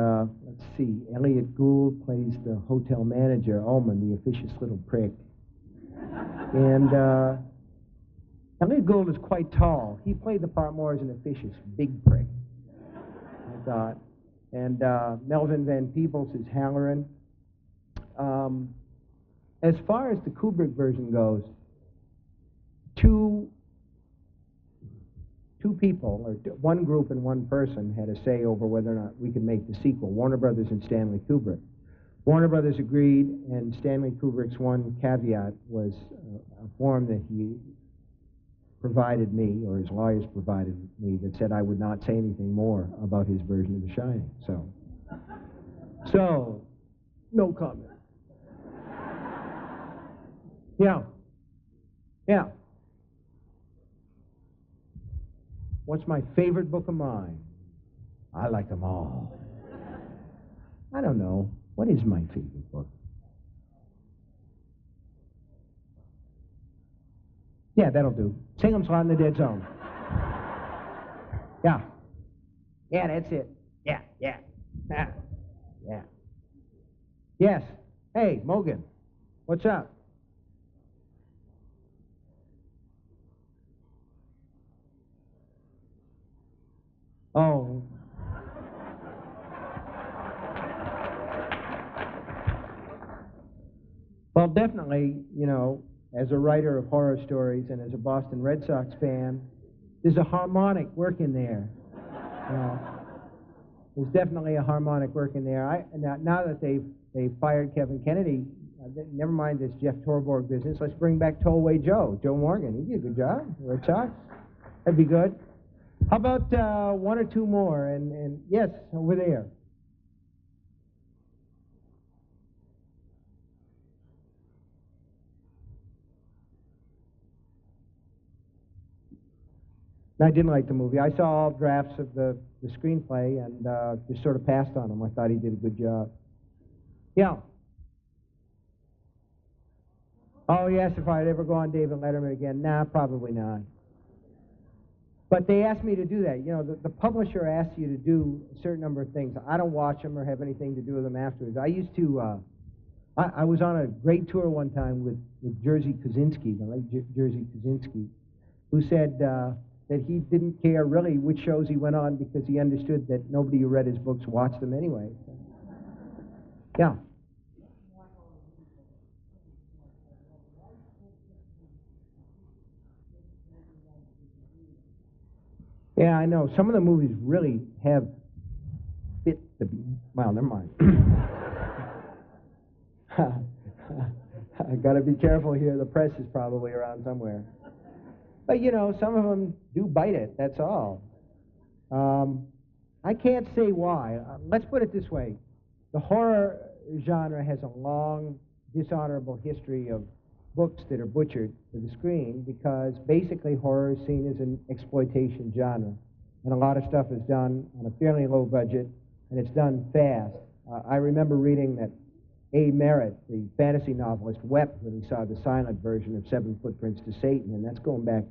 let's see, Elliot Gould plays the hotel manager, Ullman, the officious little prick. And Elliot Gould is quite tall. He played the part more as an officious big prick, I thought. And Melvin Van Peebles is Halloran. As far as the Kubrick version goes, two people, or one group and one person, had a say over whether or not we could make the sequel, Warner Brothers and Stanley Kubrick. Warner Brothers agreed, and Stanley Kubrick's one caveat was a form that he provided me, or his lawyers provided me, that said I would not say anything more about his version of The Shining. So no comment. Yeah. What's my favorite book of mine? I like them all. I don't know. What is my favorite book? Yeah, that'll do. Singham's Lot in the Dead Zone. Yeah. Yeah, that's it. Yeah. Yeah. Yes. Hey, Mogan. What's up? Oh. Well, definitely, you know, as a writer of horror stories and as a Boston Red Sox fan, there's a harmonic work in there. There's definitely a harmonic work in there. Now that they've fired Kevin Kennedy, never mind this Jeff Torborg business, let's bring back Tollway Joe Morgan. He did a good job, Red Sox. That'd be good. How about one or two more? And yes, over there. I didn't like the movie. I saw all drafts of the screenplay and just sort of passed on him. I thought he did a good job. Yeah. Oh, yes, if I'd ever go on David Letterman again. Nah, probably not. But they asked me to do that. You know, the publisher asks you to do a certain number of things. I don't watch them or have anything to do with them afterwards. I used to, I was on a great tour one time with Jerzy Kosinski, the late Jerzy Kosinski, who said that he didn't care really which shows he went on because he understood that nobody who read his books watched them anyway. So. Yeah. Yeah, I know. Some of the movies really have fit the... Well, never mind. I got to be careful here. The press is probably around somewhere. But, you know, some of them do bite it. That's all. I can't say why. Let's put it this way. The horror genre has a long, dishonorable history of books that are butchered to the screen because basically horror is seen as an exploitation genre. And a lot of stuff is done on a fairly low budget, and it's done fast. I remember reading that A. Merritt, the fantasy novelist, wept when he saw the silent version of Seven Footprints to Satan, and that's going back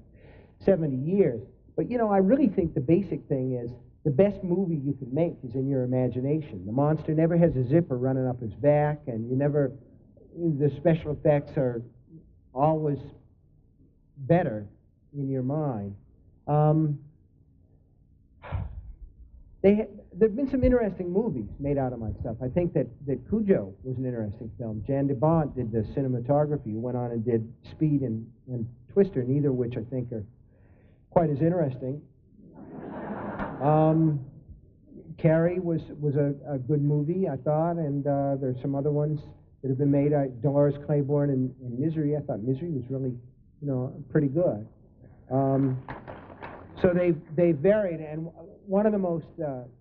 70 years. But, you know, I really think the basic thing is the best movie you can make is in your imagination. The monster never has a zipper running up his back, and the special effects are always better in your mind. There have been some interesting movies made out of my stuff. I think that Cujo was an interesting film. Jan de Bont did the cinematography, went on and did Speed and Twister, neither of which I think are quite as interesting. Carrie was a good movie, I thought, and there's some other ones that have been made. Dolores Claiborne in Misery, I thought Misery was really, pretty good. So they varied, and one of the most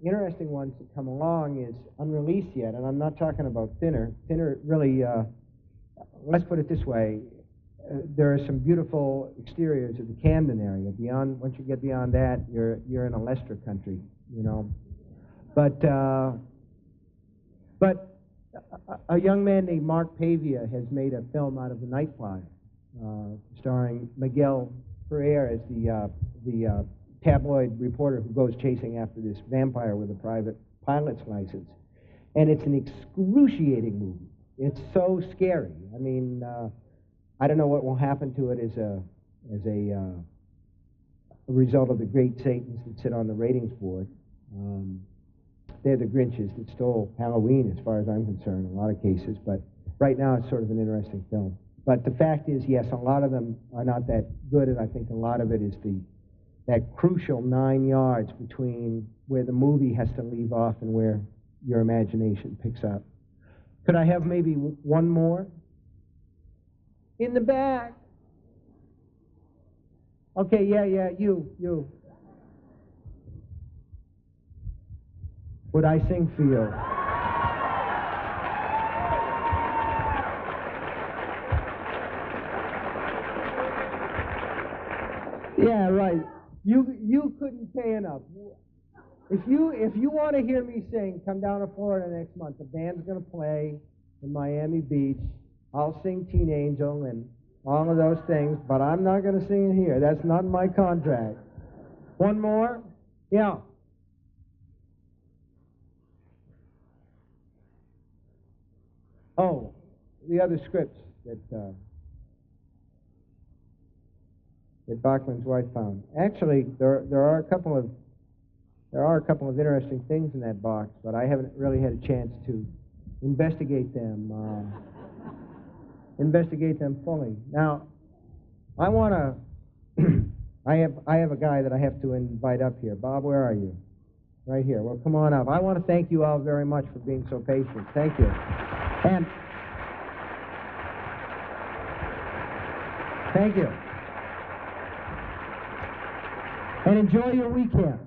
interesting ones that come along is unreleased yet, and I'm not talking about Thinner. Thinner really, let's put it this way, there are some beautiful exteriors of the Camden area. Once you get beyond that, you're in a Leicester country, But a young man named Mark Pavia has made a film out of the Night Flyer, starring Miguel Ferrer as the tabloid reporter who goes chasing after this vampire with a private pilot's license. And it's an excruciating movie. It's so scary. I mean, I don't know what will happen to it as a result of the great Satans that sit on the ratings board. They're the Grinches that stole Halloween, as far as I'm concerned, in a lot of cases. But right now, it's sort of an interesting film. But the fact is, yes, a lot of them are not that good, and I think a lot of it is that crucial 9 yards between where the movie has to leave off and where your imagination picks up. Could I have maybe one more? In the back. Okay, yeah, you. Would I sing for you? Yeah, right. You couldn't pay enough. If you want to hear me sing, come down to Florida next month. The band's going to play in Miami Beach. I'll sing Teen Angel and all of those things, but I'm not going to sing it here. That's not in my contract. One more? Yeah. Oh, the other scripts that Bachman's wife found. Actually, there are a couple of interesting things in that box, but I haven't really had a chance to investigate them fully. Now, I want to. I have a guy that I have to invite up here. Bob, where are you? Right here. Well, come on up. I want to thank you all very much for being so patient. Thank you. And thank you. And enjoy your weekend.